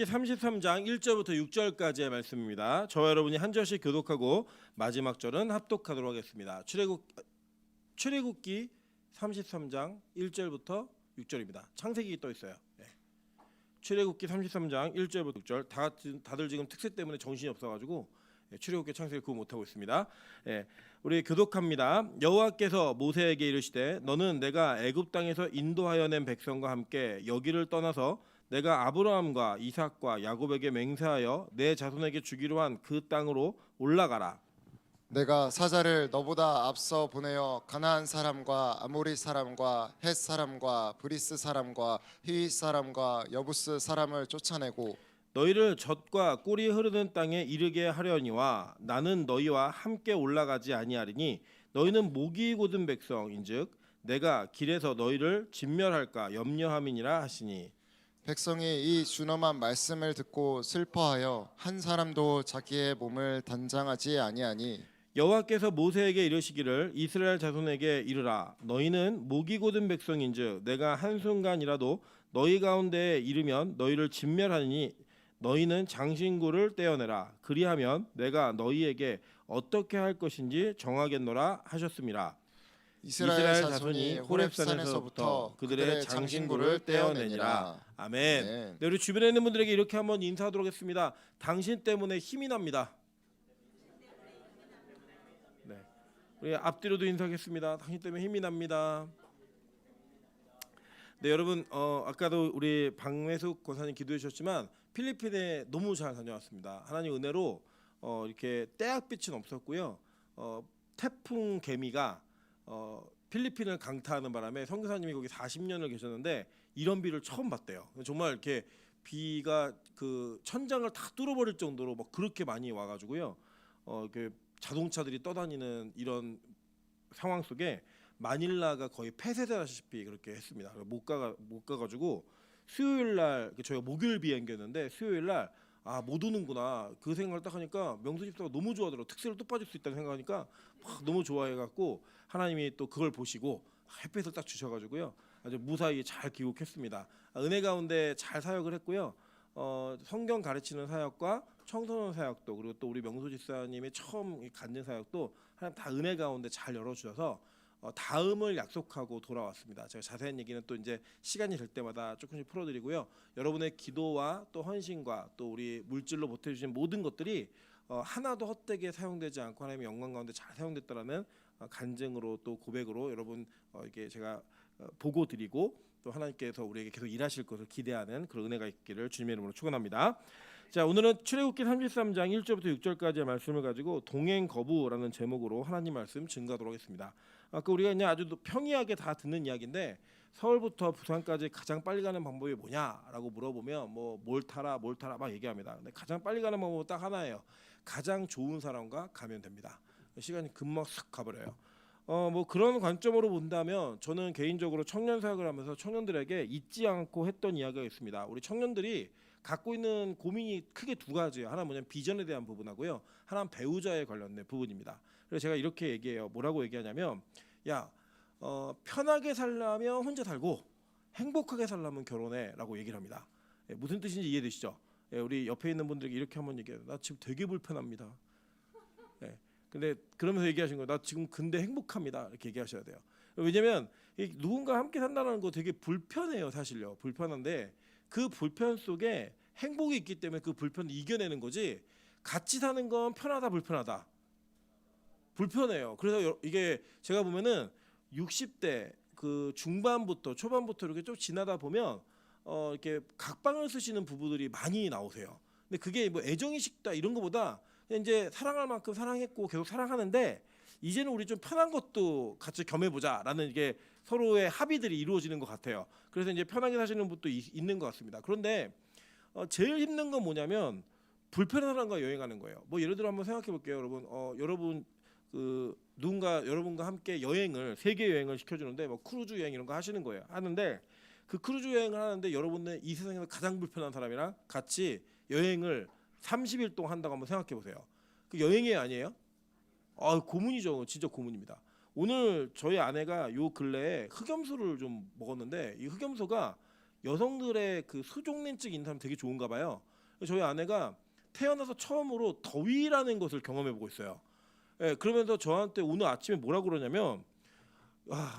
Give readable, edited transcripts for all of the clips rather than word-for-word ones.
33장 1절부터 6절까지의 말씀입니다. 저와 여러분이 한 절씩 교독하고 마지막 절은 합독하도록 하겠습니다. 출애굽기 33장 1절부터 6절입니다. 창세기 떠 있어요. 출애굽기 33장 1절부터 6절. 다들 지금 특세 때문에 정신이 없어가지고 출애굽기 창세기 구분 못하고 있습니다. 우리 교독합니다. 여호와께서 모세에게 이르시되 너는 내가 애굽 땅에서 인도하여 낸 백성과 함께 여기를 떠나서 내가 아브라함과 이삭과 야곱에게 맹세하여 내 자손에게 주기로 한 그 땅으로 올라가라. 내가 사자를 너보다 앞서 보내어 가나안 사람과 아모리 사람과 헷 사람과 브리스 사람과 히윗 사람과 여부스 사람을 쫓아내고 너희를 젖과 꿀이 흐르는 땅에 이르게 하려니와 나는 너희와 함께 올라가지 아니하리니 너희는 목이 곧은 백성인즉 내가 길에서 너희를 진멸할까 염려함이니라 하시니. 백성이 이 준엄한 말씀을 듣고 슬퍼하여 한 사람도 자기의 몸을 단장하지 아니하니 여호와께서 모세에게 이르시기를 이스라엘 자손에게 이르라. 너희는 목이 곧은 백성인즉 내가 한순간이라도 너희 가운데에 이르면 너희를 진멸하니 너희는 장신구를 떼어내라. 그리하면 내가 너희에게 어떻게 할 것인지 정하겠노라 하셨습니다. 이스라엘 자손이 호렙산에서부터 그들의 장신구를 떼어내니라. 아멘. 네, 우리 주변에 있는 분들에게 이렇게 한번 인사하도록 하겠습니다. 당신 때문에 힘이 납니다. 네, 우리 앞뒤로도 인사하겠습니다. 당신 때문에 힘이 납니다. 네, 여러분 아까도 우리 박매숙 권사님 기도해 주셨지만 필리핀에 너무 잘 다녀왔습니다. 하나님 은혜로 이렇게 때약빛은 없었고요. 태풍 개미가 필리핀을 강타하는 바람에 선교사님이 거기 40년을 계셨는데 이런 비를 처음 봤대요. 정말 이렇게 비가 그 천장을 다 뚫어버릴 정도로 막 그렇게 많이 와가지고요. 이렇게 자동차들이 떠다니는 이런 상황 속에 마닐라가 거의 폐쇄되다시피 그렇게 했습니다. 못 가가지고 수요일 날 저희가 목요일 비행기였는데 수요일 날 못 오는구나 그 생각을 딱 하니까 명수 집사가 너무 좋아하더라고. 특세로 또 빠질 수 있다는 생각하니까 막 너무 좋아해갖고 하나님이 또 그걸 보시고 햇빛을 딱 주셔가지고요 아주 무사히 잘 귀국했습니다. 은혜 가운데 잘 사역을 했고요. 성경 가르치는 사역과 청소년 사역도 그리고 또 우리 명수 집사님의 처음 갖는 사역도 하나님 다 은혜 가운데 잘 열어주셔서 다음을 약속하고 돌아왔습니다. 제가 자세한 얘기는 또 이제 시간이 될 때마다 조금씩 풀어드리고요. 여러분의 기도와 또 헌신과 또 우리 물질로 보태주신 모든 것들이 하나도 헛되게 사용되지 않고 하나님의 영광 가운데 잘 사용됐다라는 간증으로 또 고백으로 여러분 이게 제가 보고 드리고 또 하나님께서 우리에게 계속 일하실 것을 기대하는 그런 은혜가 있기를 주님의 이름으로 축원합니다. 자, 오늘은 출애굽기 33장 1절부터 6절까지의 말씀을 가지고 동행 거부라는 제목으로 하나님 말씀 증거하도록 하겠습니다. 아까 우리가 그냥 아주 평이하게 다 듣는 이야기인데 서울부터 부산까지 가장 빨리 가는 방법이 뭐냐라고 물어보면 뭐 뭘 타라 막 얘기합니다. 근데 가장 빨리 가는 방법은 딱 하나예요. 가장 좋은 사람과 가면 됩니다. 시간이 금방 쓱 가버려요. 뭐 그런 관점으로 본다면 저는 개인적으로 청년 사역을 하면서 청년들에게 잊지 않고 했던 이야기가 있습니다. 우리 청년들이 갖고 있는 고민이 크게 두 가지예요. 하나 뭐냐면 비전에 대한 부분하고요. 하나는 배우자에 관련된 부분입니다. 그래서 제가 이렇게 얘기해요. 뭐라고 얘기하냐면 야 편하게 살려면 혼자 살고 행복하게 살려면 결혼해라고 얘기를 합니다. 무슨 뜻인지 이해되시죠? 우리 옆에 있는 분들에게 이렇게 한번 얘기해요. 나 지금 되게 불편합니다. 근데 그러면서 얘기하신 거예요. 나 지금 근데 행복합니다. 이렇게 얘기하셔야 돼요. 왜냐면 누군가 함께 산다는 거 되게 불편해요. 사실요. 불편한데 그 불편 속에 행복이 있기 때문에 그 불편을 이겨내는 거지 같이 사는 건 편하다 불편하다 불편해요. 그래서 이게 제가 보면은 60대 그 중반부터 초반부터 이렇게 좀 지나다 보면 이렇게 각방을 쓰시는 부부들이 많이 나오세요. 근데 그게 뭐 애정이 식다 이런 거보다 이제 사랑할 만큼 사랑했고 계속 사랑하는데 이제는 우리 좀 편한 것도 같이 겸해보자라는 이게 서로의 합의들이 이루어지는 것 같아요. 그래서 이제 편하게 사시는 분도 있는 것 같습니다. 그런데 제일 힘든 건 뭐냐면 불편한 사람과 여행하는 거예요. 뭐 예를 들어 한번 생각해 볼게요, 여러분. 여러분 그 누군가 여러분과 함께 여행을 세계 여행을 시켜주는데 뭐 크루즈 여행 이런 거 하시는 거예요. 하는데 그 크루즈 여행을 하는데 여러분은 이 세상에서 가장 불편한 사람이랑 같이 여행을 30일 동안 한다고 한번 생각해 보세요. 그 여행이 아니에요? 고문이죠. 진짜 고문입니다. 오늘 저희 아내가 요 근래에 흑염소를 좀 먹었는데 이 흑염소가 여성들의 그 수족냉증 있는 사람 되게 좋은가 봐요. 저희 아내가 태어나서 처음으로 더위라는 것을 경험해 보고 있어요. 예, 그러면서 저한테 오늘 아침에 뭐라 그러냐면,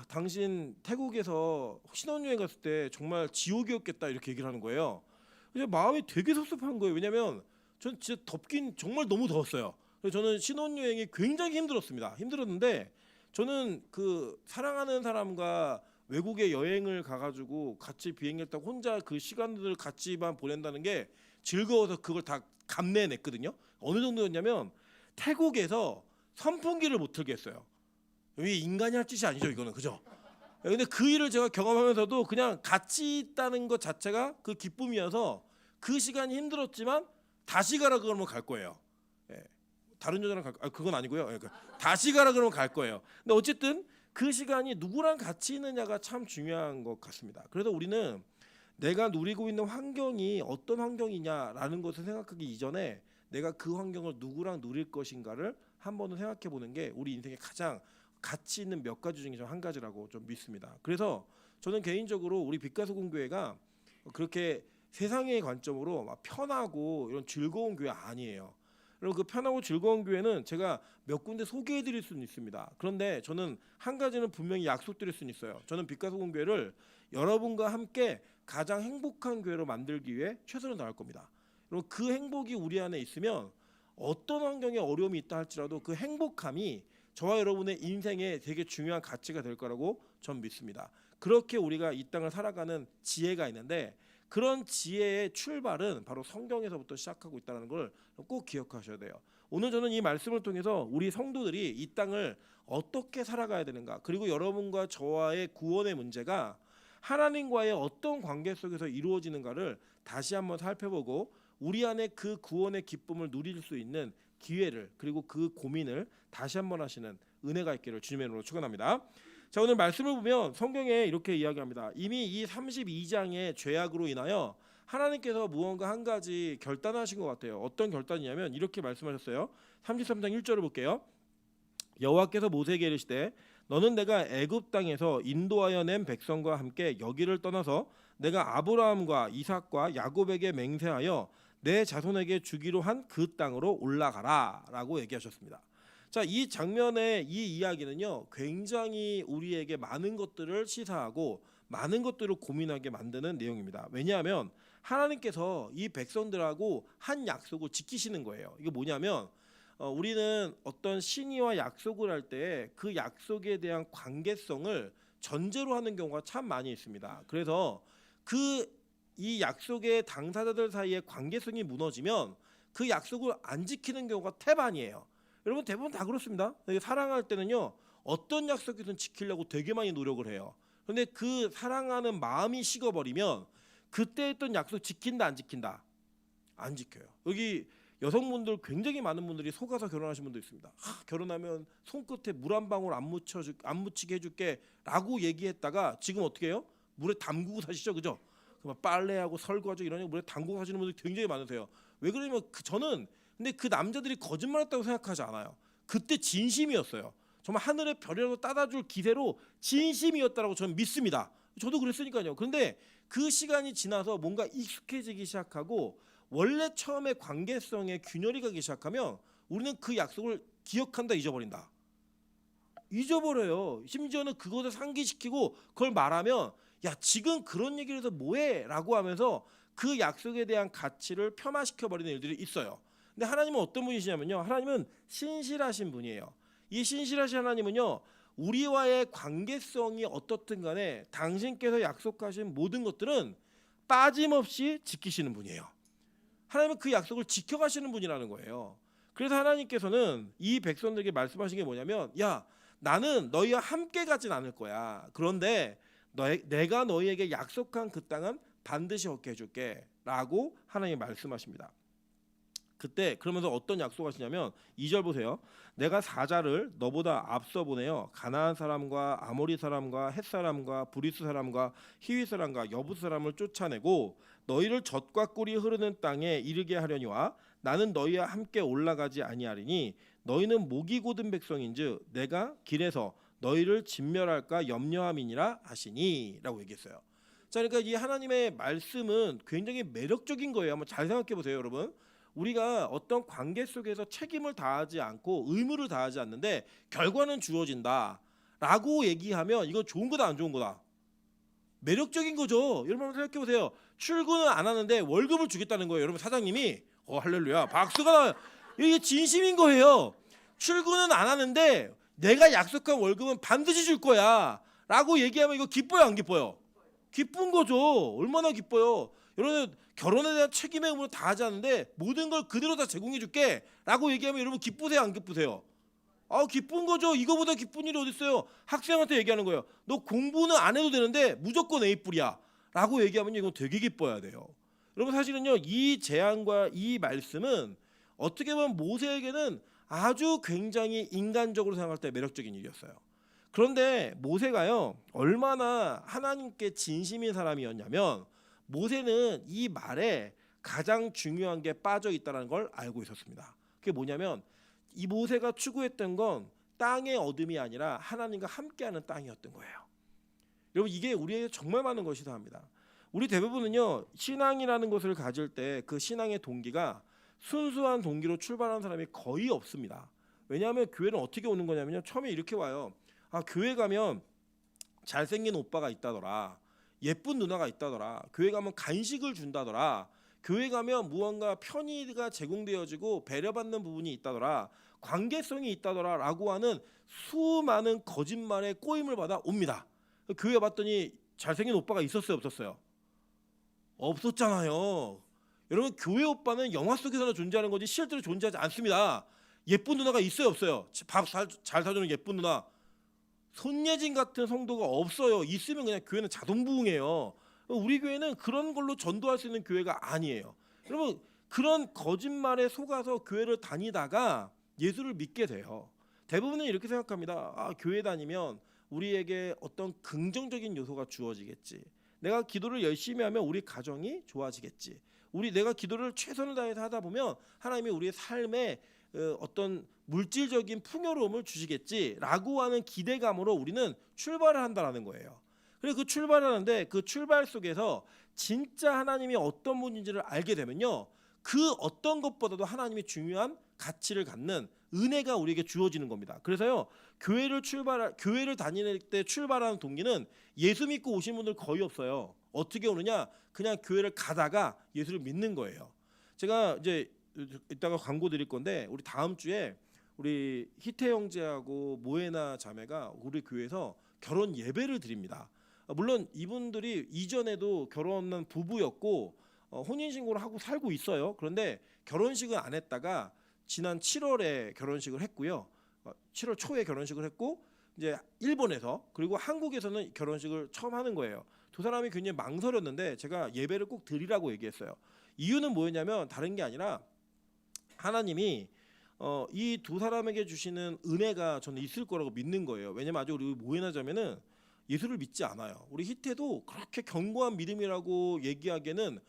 당신 태국에서 신혼여행 갔을 때 정말 지옥이었겠다 이렇게 얘기를 하는 거예요. 그래서 마음이 되게 섭섭한 거예요. 왜냐면 전 진짜 덥긴 정말 너무 더웠어요. 그래서 저는 신혼여행이 굉장히 힘들었습니다. 힘들었는데 저는 그 사랑하는 사람과 외국에 여행을 가가지고 같이 비행기를 타고 혼자 그 시간들을 같이만 보낸다는 게 즐거워서 그걸 다 감내냈거든요. 어느 정도였냐면 태국에서 선풍기를 못 틀게 했어요. 이 인간이 할 짓이 아니죠, 이거는. 그죠? 근데 그 일을 제가 경험하면서도 그냥 같이 있다는 것 자체가 그 기쁨이어서 그 시간이 힘들었지만 다시 가라 그러면 갈 거예요. 예. 다른 여자랑 그건 아니고요. 예. 다시 가라 그러면 갈 거예요. 근데 어쨌든 그 시간이 누구랑 같이 있느냐가 참 중요한 것 같습니다. 그래서 우리는 내가 누리고 있는 환경이 어떤 환경이냐라는 것을 생각하기 이전에 내가 그 환경을 누구랑 누릴 것인가를 한 번은 생각해 보는 게 우리 인생의 가장 가치 있는 몇 가지 중에 한 가지라고 좀 믿습니다. 그래서 저는 개인적으로 우리 빛가수공교회가 그렇게 세상의 관점으로 막 편하고 이런 즐거운 교회 아니에요. 그리고 그 편하고 즐거운 교회는 제가 몇 군데 소개해 드릴 수는 있습니다. 그런데 저는 한 가지는 분명히 약속드릴 수는 있어요. 저는 빛가수공교회를 여러분과 함께 가장 행복한 교회로 만들기 위해 최선을 다할 겁니다. 그리고 그 행복이 우리 안에 있으면 어떤 환경에 어려움이 있다 할지라도 그 행복함이 저와 여러분의 인생에 되게 중요한 가치가 될 거라고 전 믿습니다. 그렇게 우리가 이 땅을 살아가는 지혜가 있는데 그런 지혜의 출발은 바로 성경에서부터 시작하고 있다는 걸 꼭 기억하셔야 돼요. 오늘 저는 이 말씀을 통해서 우리 성도들이 이 땅을 어떻게 살아가야 되는가, 그리고 여러분과 저와의 구원의 문제가 하나님과의 어떤 관계 속에서 이루어지는가를 다시 한번 살펴보고 우리 안에 그 구원의 기쁨을 누릴 수 있는 기회를, 그리고 그 고민을 다시 한번 하시는 은혜가 있기를 주님의 이름으로 축원합니다. 자, 오늘 말씀을 보면 성경에 이렇게 이야기합니다. 이미 이 32장의 죄악으로 인하여 하나님께서 무언가 한 가지 결단하신 것 같아요. 어떤 결단이냐면 이렇게 말씀하셨어요. 33장 1절을 볼게요. 여호와께서 모세에게 이르시되 너는 내가 애굽 땅에서 인도하여 낸 백성과 함께 여기를 떠나서 내가 아브라함과 이삭과 야곱에게 맹세하여 내 자손에게 주기로 한 그 땅으로 올라가라라고 얘기하셨습니다. 자, 이 장면의 이 이야기는요, 굉장히 우리에게 많은 것들을 시사하고 많은 것들을 고민하게 만드는 내용입니다. 왜냐하면 하나님께서 이 백성들하고 한 약속을 지키시는 거예요. 이게 뭐냐면 우리는 어떤 신의와 약속을 할 때 그 약속에 대한 관계성을 전제로 하는 경우가 참 많이 있습니다. 그래서 이 약속의 당사자들 사이의 관계성이 무너지면 그 약속을 안 지키는 경우가 태반이에요. 여러분 대부분 다 그렇습니다. 사랑할 때는요, 어떤 약속이든 지키려고 되게 많이 노력을 해요. 그런데 그 사랑하는 마음이 식어버리면 그때 했던 약속 지킨다 안 지킨다? 안 지켜요. 여기 여성분들 굉장히 많은 분들이 속아서 결혼하신 분도 있습니다. 결혼하면 손끝에 물 한 방울 안 묻히게 해줄게 라고 얘기했다가 지금 어떻게 해요? 물에 담그고 사시죠, 그죠? 빨래하고 설거지 이런 거 물에 담그고 사시는 분들이 굉장히 많으세요. 왜 그러냐면 저는 근데 그 남자들이 거짓말했다고 생각하지 않아요. 그때 진심이었어요. 정말 하늘의 별이라도 따다줄 기세로 진심이었다라고 저는 믿습니다. 저도 그랬으니까요. 그런데 그 시간이 지나서 뭔가 익숙해지기 시작하고 원래 처음에 관계성에 균열이 가기 시작하면 우리는 그 약속을 기억한다 잊어버린다. 잊어버려요. 심지어는 그것을 상기시키고 그걸 말하면 야 지금 그런 얘기를 해서 뭐해? 라고 하면서 그 약속에 대한 가치를 폄하시켜버리는 일들이 있어요. 근데 하나님은 어떤 분이시냐면요, 하나님은 신실하신 분이에요. 이 신실하신 하나님은요, 우리와의 관계성이 어떻든 간에 당신께서 약속하신 모든 것들은 빠짐없이 지키시는 분이에요. 하나님은 그 약속을 지켜가시는 분이라는 거예요. 그래서 하나님께서는 이 백성들에게 말씀하신 게 뭐냐면, 야 나는 너희와 함께 가진 않을 거야. 그런데 내가 너희에게 약속한 그 땅은 반드시 얻게 해줄게 라고 하나님이 말씀하십니다. 그때 그러면서 어떤 약속하시냐면 2절 보세요. 내가 사자를 너보다 앞서 보내어 가나안 사람과 아모리 사람과 헷 사람과 브리스 사람과 히위 사람과 여부스 사람을 쫓아내고 너희를 젖과 꿀이 흐르는 땅에 이르게 하려니와 나는 너희와 함께 올라가지 아니하리니 너희는 목이 곧은 백성인즉 내가 길에서 너희를 진멸할까 염려함이니라 하시니 라고 얘기했어요. 자, 그러니까 이 하나님의 말씀은 굉장히 매력적인 거예요. 한번 잘 생각해 보세요, 여러분. 우리가 어떤 관계 속에서 책임을 다하지 않고 의무를 다하지 않는데 결과는 주어진다라고 얘기하면 이건 좋은 거다 안 좋은 거다? 매력적인 거죠. 여러분 한번 생각해 보세요. 출근을 안 하는데 월급을 주겠다는 거예요. 여러분 사장님이 할렐루야 박수가 나와요. 이게 진심인 거예요. 출근은 안 하는데 내가 약속한 월급은 반드시 줄 거야 라고 얘기하면 이거 기뻐요 안 기뻐요? 기쁜 거죠. 얼마나 기뻐요. 여러분 결혼에 대한 책임의 의무를 다하지 않는데 모든 걸 그대로 다 제공해 줄게 라고 얘기하면 여러분 기쁘세요 안 기쁘세요? 기쁜 거죠. 이거보다 기쁜 일이 어디 있어요. 학생한테 얘기하는 거예요. 너 공부는 안 해도 되는데 무조건 A뿔이야 라고 얘기하면 이건 되게 기뻐야 돼요. 여러분 사실은요 이 제안과 이 말씀은 어떻게 보면 모세에게는 아주 굉장히 인간적으로 생각할 때 매력적인 일이었어요. 그런데 모세가요 얼마나 하나님께 진심인 사람이었냐면 모세는 이 말에 가장 중요한 게 빠져 있다는 걸 알고 있었습니다. 그게 뭐냐면 이 모세가 추구했던 건 땅의 얻음이 아니라 하나님과 함께하는 땅이었던 거예요. 여러분 이게 우리에게 정말 많은 것이 다합니다. 우리 대부분은요 신앙이라는 것을 가질 때 그 신앙의 동기가 순수한 동기로 출발하는 사람이 거의 없습니다. 왜냐하면 교회는 어떻게 오는 거냐면요 처음에 이렇게 와요. 교회 가면 잘생긴 오빠가 있다더라, 예쁜 누나가 있다더라, 교회 가면 간식을 준다더라, 교회 가면 무언가 편의가 제공되어지고 배려받는 부분이 있다더라, 관계성이 있다더라 라고 하는 수많은 거짓말에 꼬임을 받아 옵니다. 교회 봤더니 잘생긴 오빠가 있었어요 없었어요? 없었잖아요. 여러분 교회 오빠는 영화 속에서나 존재하는 거지 실제로 존재하지 않습니다. 예쁜 누나가 있어요 없어요? 밥 잘 사주는 예쁜 누나, 손예진 같은 성도가 없어요. 있으면 그냥 교회는 자동 부흥해요. 우리 교회는 그런 걸로 전도할 수 있는 교회가 아니에요. 여러분 그런 거짓말에 속아서 교회를 다니다가 예수를 믿게 돼요. 대부분은 이렇게 생각합니다. 교회 다니면 우리에게 어떤 긍정적인 요소가 주어지겠지. 내가 기도를 열심히 하면 우리 가정이 좋아지겠지. 내가 기도를 최선을 다해서 하다 보면 하나님이 우리의 삶에 어떤 물질적인 풍요로움을 주시겠지라고 하는 기대감으로 우리는 출발을 한다라는 거예요. 그래서 그 출발하는데 그 출발 속에서 진짜 하나님이 어떤 분인지를 알게 되면요, 그 어떤 것보다도 하나님이 중요한 가치를 갖는 은혜가 우리에게 주어지는 겁니다. 그래서요 교회를 다니는 때 출발하는 동기는 예수 믿고 오신 분들 거의 없어요. 어떻게 오느냐? 그냥 교회를 가다가 예수를 믿는 거예요. 제가 이제 이따가 광고 드릴 건데 우리 다음 주에 우리 희태 형제하고 모에나 자매가 우리 교회에서 결혼 예배를 드립니다. 물론 이분들이 이전에도 결혼한 부부였고 혼인신고를 하고 살고 있어요. 그런데 결혼식은 안 했다가 지난 7월에 결혼식을 했고요. 7월 초에 결혼식을 했고 이제 일본에서 그리고 한국에서는 결혼식을 처음 하는 거예요. 두 사람이 굉장히 망설였는데 제가 예배를 꼭 드리라고 얘기했어요. 이유는 뭐였냐면 다른 게 아니라 하나님이 이 두 사람에게 주시는 은혜가 저는 있을 거라고 믿는 거예요. 왜냐면 아직 우리 모에나 자매는 예수를 믿지 않아요. 우리 희태도 그렇게 견고한 믿음이라고 얘기하기에는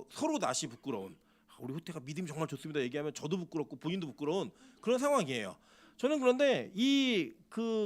서로 낯이 부끄러운, 우리 희태가 믿음이 정말 좋습니다 얘기하면 저도 부끄럽고 본인도 부끄러운 그런 상황이에요. 저는 그런데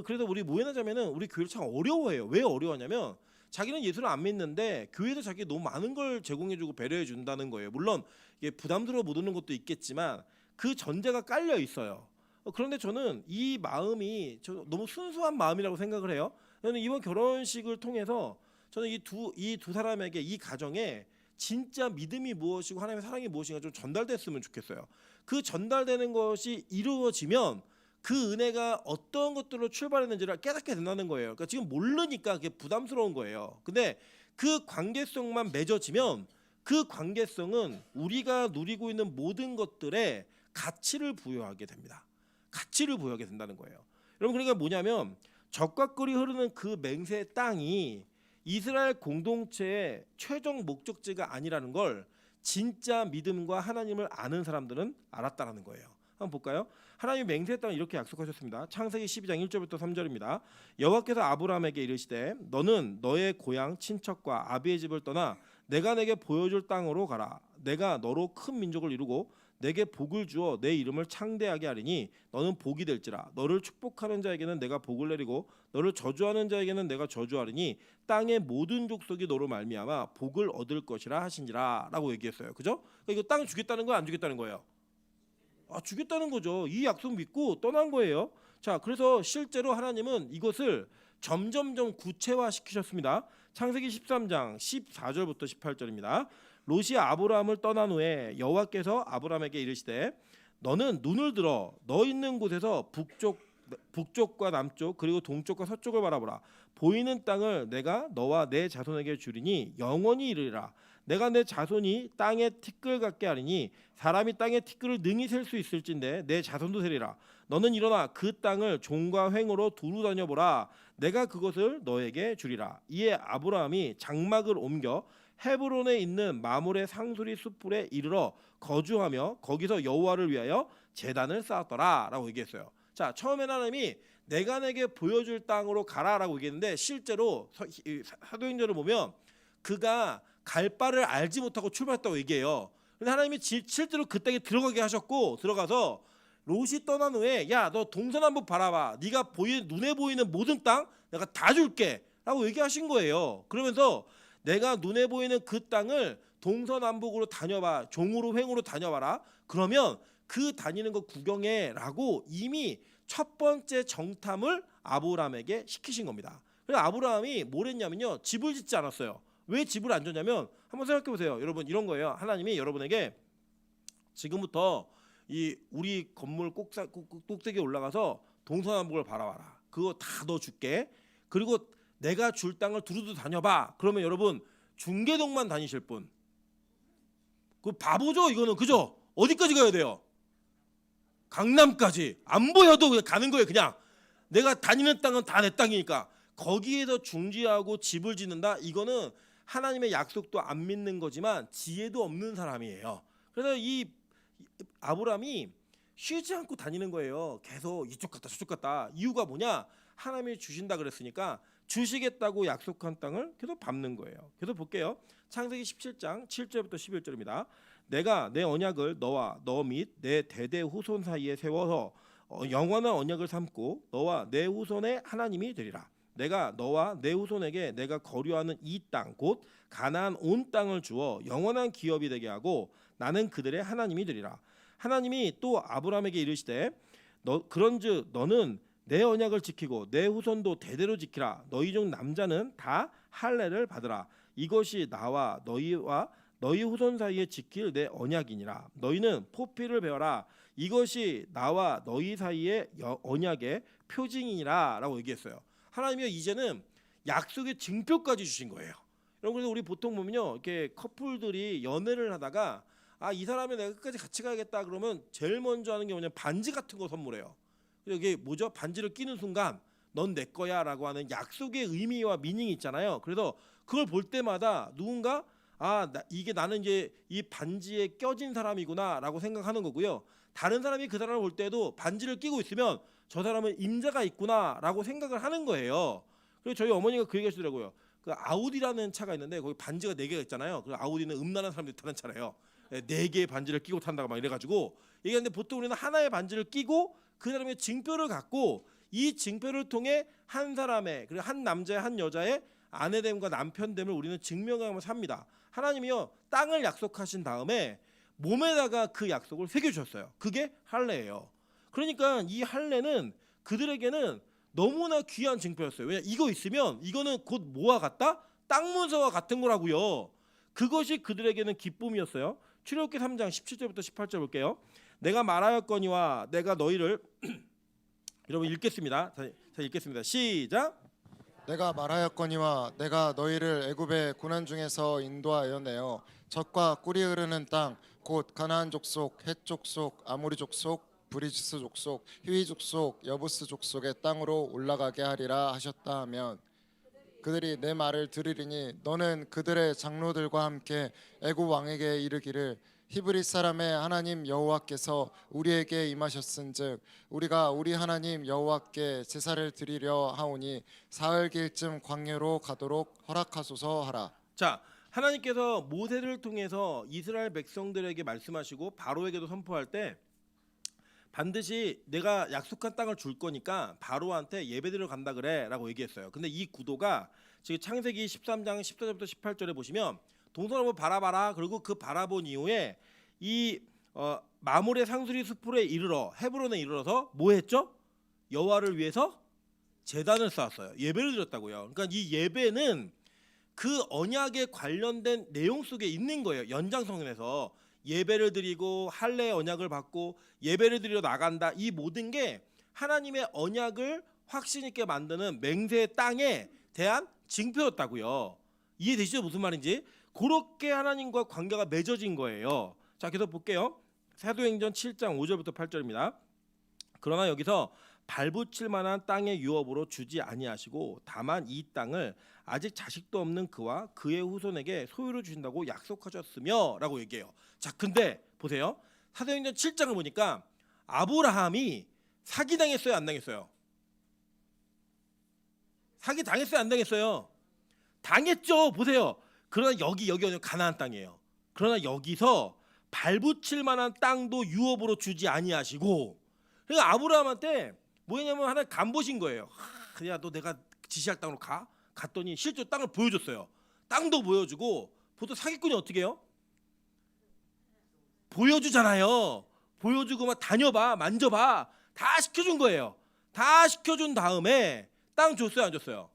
그래서 우리 모에나 자매는 우리 교회를 참 어려워해요. 왜 어려워하냐면 자기는 예수를 안 믿는데 교회에서 자기 너무 많은 걸 제공해주고 배려해준다는 거예요. 물론 이게 부담스러워 못 오는 것도 있겠지만 그 전제가 깔려 있어요. 그런데 저는 이 마음이 너무 순수한 마음이라고 생각을 해요. 저는 이번 결혼식을 통해서 저는 이 두 사람에게 이 가정에 진짜 믿음이 무엇이고 하나님의 사랑이 무엇인가 좀 전달됐으면 좋겠어요. 그 전달되는 것이 이루어지면 그 은혜가 어떤 것들로 출발했는지를 깨닫게 된다는 거예요. 그러니까 지금 모르니까 그게 부담스러운 거예요. 근데 그 관계성만 맺어지면 그 관계성은 우리가 누리고 있는 모든 것들에 가치를 부여하게 됩니다. 가치를 부여하게 된다는 거예요. 여러분 그러니까 뭐냐면 적과 꿀이 흐르는 그 맹세의 땅이 이스라엘 공동체의 최종 목적지가 아니라는 걸 진짜 믿음과 하나님을 아는 사람들은 알았다라는 거예요. 한번 볼까요? 하나님이 맹세의 땅을 이렇게 약속하셨습니다. 창세기 12장 1절부터 3절입니다. 여호와께서 아브라함에게 이르시되 너는 너의 고향 친척과 아비의 집을 떠나 내가 내게 보여줄 땅으로 가라. 내가 너로 큰 민족을 이루고 내게 복을 주어 내 이름을 창대하게 하리니 너는 복이 될지라. 너를 축복하는 자에게는 내가 복을 내리고 너를 저주하는 자에게는 내가 저주하리니 땅의 모든 족속이 너로 말미암아 복을 얻을 것이라 하신지라라고 얘기했어요. 그죠? 그러니까 이거 땅 주겠다는 거야, 안 주겠다는 거예요? 주겠다는 거죠. 이 약속 믿고 떠난 거예요. 자, 그래서 실제로 하나님은 이것을 점점점 구체화 시키셨습니다. 창세기 13장 14절부터 18절입니다. 롯이 아브라함을 떠난 후에 여호와께서 아브라함에게 이르시되 너는 눈을 들어 너 있는 곳에서 북쪽과 남쪽 그리고 동쪽과 서쪽을 바라보라. 보이는 땅을 내가 너와 내 자손에게 주리니 영원히 이르리라. 내가 내 자손이 땅에 티끌 같게 하리니 사람이 땅에 티끌을 능히 셀 수 있을진데 내 자손도 세리라. 너는 일어나 그 땅을 종과 횡으로 두루 다녀보라. 내가 그것을 너에게 주리라. 이에 아브라함이 장막을 옮겨 헤브론에 있는 마물의 상수리 숲불에 이르러 거주하며 거기서 여호와를 위하여 제단을 쌓았더라라고 얘기했어요. 자, 처음에는 하나님이 내가 내게 보여줄 땅으로 가라라고 얘기했는데 실제로 사도행전을 보면 그가 갈 바를 알지 못하고 출발했다고 얘기해요. 근데 하나님이 실제로 그 땅에 들어가게 하셨고 들어가서 롯이 떠난 후에 야, 너 동서남북 바라봐. 네가 눈에 보이는 모든 땅 내가 다 줄게 라고 얘기하신 거예요. 그러면서 내가 눈에 보이는 그 땅을 동서남북으로 다녀봐. 종으로 횡으로 다녀봐라. 그러면 그 다니는 거 구경해 라고 이미 첫 번째 정탐을 아브라함에게 시키신 겁니다. 그래서 아브라함이 뭘 했냐면요, 집을 짓지 않았어요. 왜 집을 안 졌냐면 한번 생각해 보세요. 여러분, 이런 거예요. 하나님이 여러분에게 지금부터 이 우리 건물 꼭대기에 올라가서 동서남북을 바라봐라. 그거 다 너 줄게. 그리고 내가 줄 땅을 두루두 다녀봐. 그러면 여러분 중계동만 다니실 분, 그 바보죠 이거는. 그죠? 어디까지 가야 돼요? 강남까지. 안 보여도 그냥 가는 거예요. 그냥 내가 다니는 땅은 다 내 땅이니까 거기에서 중지하고 집을 짓는다. 이거는 하나님의 약속도 안 믿는 거지만 지혜도 없는 사람이에요. 그래서 이 아브라함이 쉬지 않고 다니는 거예요. 계속 이쪽 갔다 저쪽 갔다. 이유가 뭐냐? 하나님이 주신다 그랬으니까 주시겠다고 약속한 땅을 계속 밟는 거예요. 계속 볼게요. 창세기 17장 7절부터 11절입니다. 내가 내 언약을 너와 너 및 내 대대 후손 사이에 세워서 영원한 언약을 삼고 너와 내 후손의 하나님이 되리라. 내가 너와 내 후손에게 내가 거류하는 이 땅 곧 가나안 온 땅을 주어 영원한 기업이 되게 하고 나는 그들의 하나님이 되리라. 하나님이 또 아브라함에게 이르시되 그런즉 너는 내 언약을 지키고 내 후손도 대대로 지키라. 너희 중 남자는 다 할례를 받으라. 이것이 나와 너희와 너희 후손 사이에 지킬 내 언약이니라. 너희는 포피를 베어라. 이것이 나와 너희 사이의 언약의 표징이니라 라고 얘기했어요. 하나님이 이제는 약속의 증표까지 주신 거예요. 여러분, 그래서 우리 보통 보면요, 이렇게 커플들이 연애를 하다가 이 사람이 내가 끝까지 같이 가야겠다 그러면 제일 먼저 하는 게 뭐냐면 반지 같은 거 선물해요. 이게 뭐죠? 반지를 끼는 순간 넌 내 거야 라고 하는 약속의 의미와 미닝이 있잖아요. 그래서 그걸 볼 때마다 누군가 이게 나는 이제 이 반지에 껴진 사람이구나 라고 생각하는 거고요. 다른 사람이 그 사람을 볼 때도 반지를 끼고 있으면 저 사람은 임자가 있구나 라고 생각을 하는 거예요. 그리고 저희 어머니가 그 얘기 하시더라고요. 그 아우디라는 차가 있는데 거기 반지가 4개가 있잖아요. 그 아우디는 음란한 사람들이 타는 차래요. 4개의 반지를 끼고 탄다고 막 이래가지고 얘기하는데 보통 우리는 하나의 반지를 끼고 그 사람의 증표를 갖고 이 증표를 통해 한 사람의, 그리고 한 남자의 한 여자의 아내됨과 남편됨을 우리는 증명하면서 삽니다. 하나님이요, 땅을 약속하신 다음에 몸에다가 그 약속을 새겨주셨어요. 그게 할례예요. 그러니까 이 할례는 그들에게는 너무나 귀한 증표였어요. 왜냐, 이거 있으면 이거는 곧 뭐와 같다? 땅 문서와 같은 거라고요. 그것이 그들에게는 기쁨이었어요. 출애굽기 3장 17절부터 18절 볼게요. 내가 말하였거니와 내가 너희를 여러분 읽겠습니다. 자 읽겠습니다. 시작. 내가 말하였거니와 내가 너희를 애굽의 고난 중에서 인도하여 내어 젖과 꿀이 흐르는 땅 곧 가나안 족속, 헷 족속, 아모리 족속, 브리스 족속, 히위 족속, 여부스 족속의 땅으로 올라가게 하리라 하셨다 하면 그들이 내 말을 들으리니 너는 그들의 장로들과 함께 애굽 왕에게 이르기를 히브리 사람의 하나님 여호와께서 우리에게 임하셨은즉 우리가 우리 하나님 여호와께 제사를 드리려 하오니 사흘 길쯤 광야로 가도록 허락하소서 하라. 자, 하나님께서 모세를 통해서 이스라엘 백성들에게 말씀하시고 바로에게도 선포할 때 반드시 내가 약속한 땅을 줄 거니까 바로한테 예배드리러 간다 그래라고 얘기했어요. 근데 이 구도가 지금 창세기 13장 14절부터 18절에 보시면 동서를 바라봐라. 그리고 그 바라본 이후에 이 마물의 상수리 숲에 이르러 헤브론에 이르러서 뭐 했죠? 여호와를 위해서 제단을 쌓았어요. 예배를 드렸다고요. 그러니까 이 예배는 그 언약에 관련된 내용 속에 있는 거예요. 연장선에서 예배를 드리고 할례의 언약을 받고 예배를 드리러 나간다. 이 모든 게 하나님의 언약을 확신 있게 만드는 맹세의 땅에 대한 징표였다고요. 이해되시죠? 무슨 말인지? 그렇게 하나님과 관계가 맺어진 거예요. 자, 계속 볼게요. 사도행전 7장 5절부터 8절입니다. 그러나 여기서 발붙일 만한 땅의 유업으로 주지 아니하시고 다만 이 땅을 아직 자식도 없는 그와 그의 후손에게 소유로 주신다고 약속하셨으며라고 얘기해요. 자, 근데 보세요. 사도행전 7장을 보니까 아브라함이 사기 당했어요, 안 당했어요? 사기 당했어요, 안 당했어요? 당했죠. 보세요. 그러나 여기 가나안 땅이에요. 그러나 여기서 발붙일 만한 땅도 유업으로 주지 아니하시고, 그러니까 아브라함한테 뭐냐면 하나 간보신 거예요. 그냥 너 내가 지시할 땅으로 가. 갔더니 실제로 땅을 보여줬어요. 땅도 보여주고. 보통 사기꾼이 어떻게 해요? 보여주잖아요. 보여주고 막 다녀봐, 만져봐, 다 시켜준 거예요. 다 시켜준 다음에 땅 줬어요, 안 줬어요?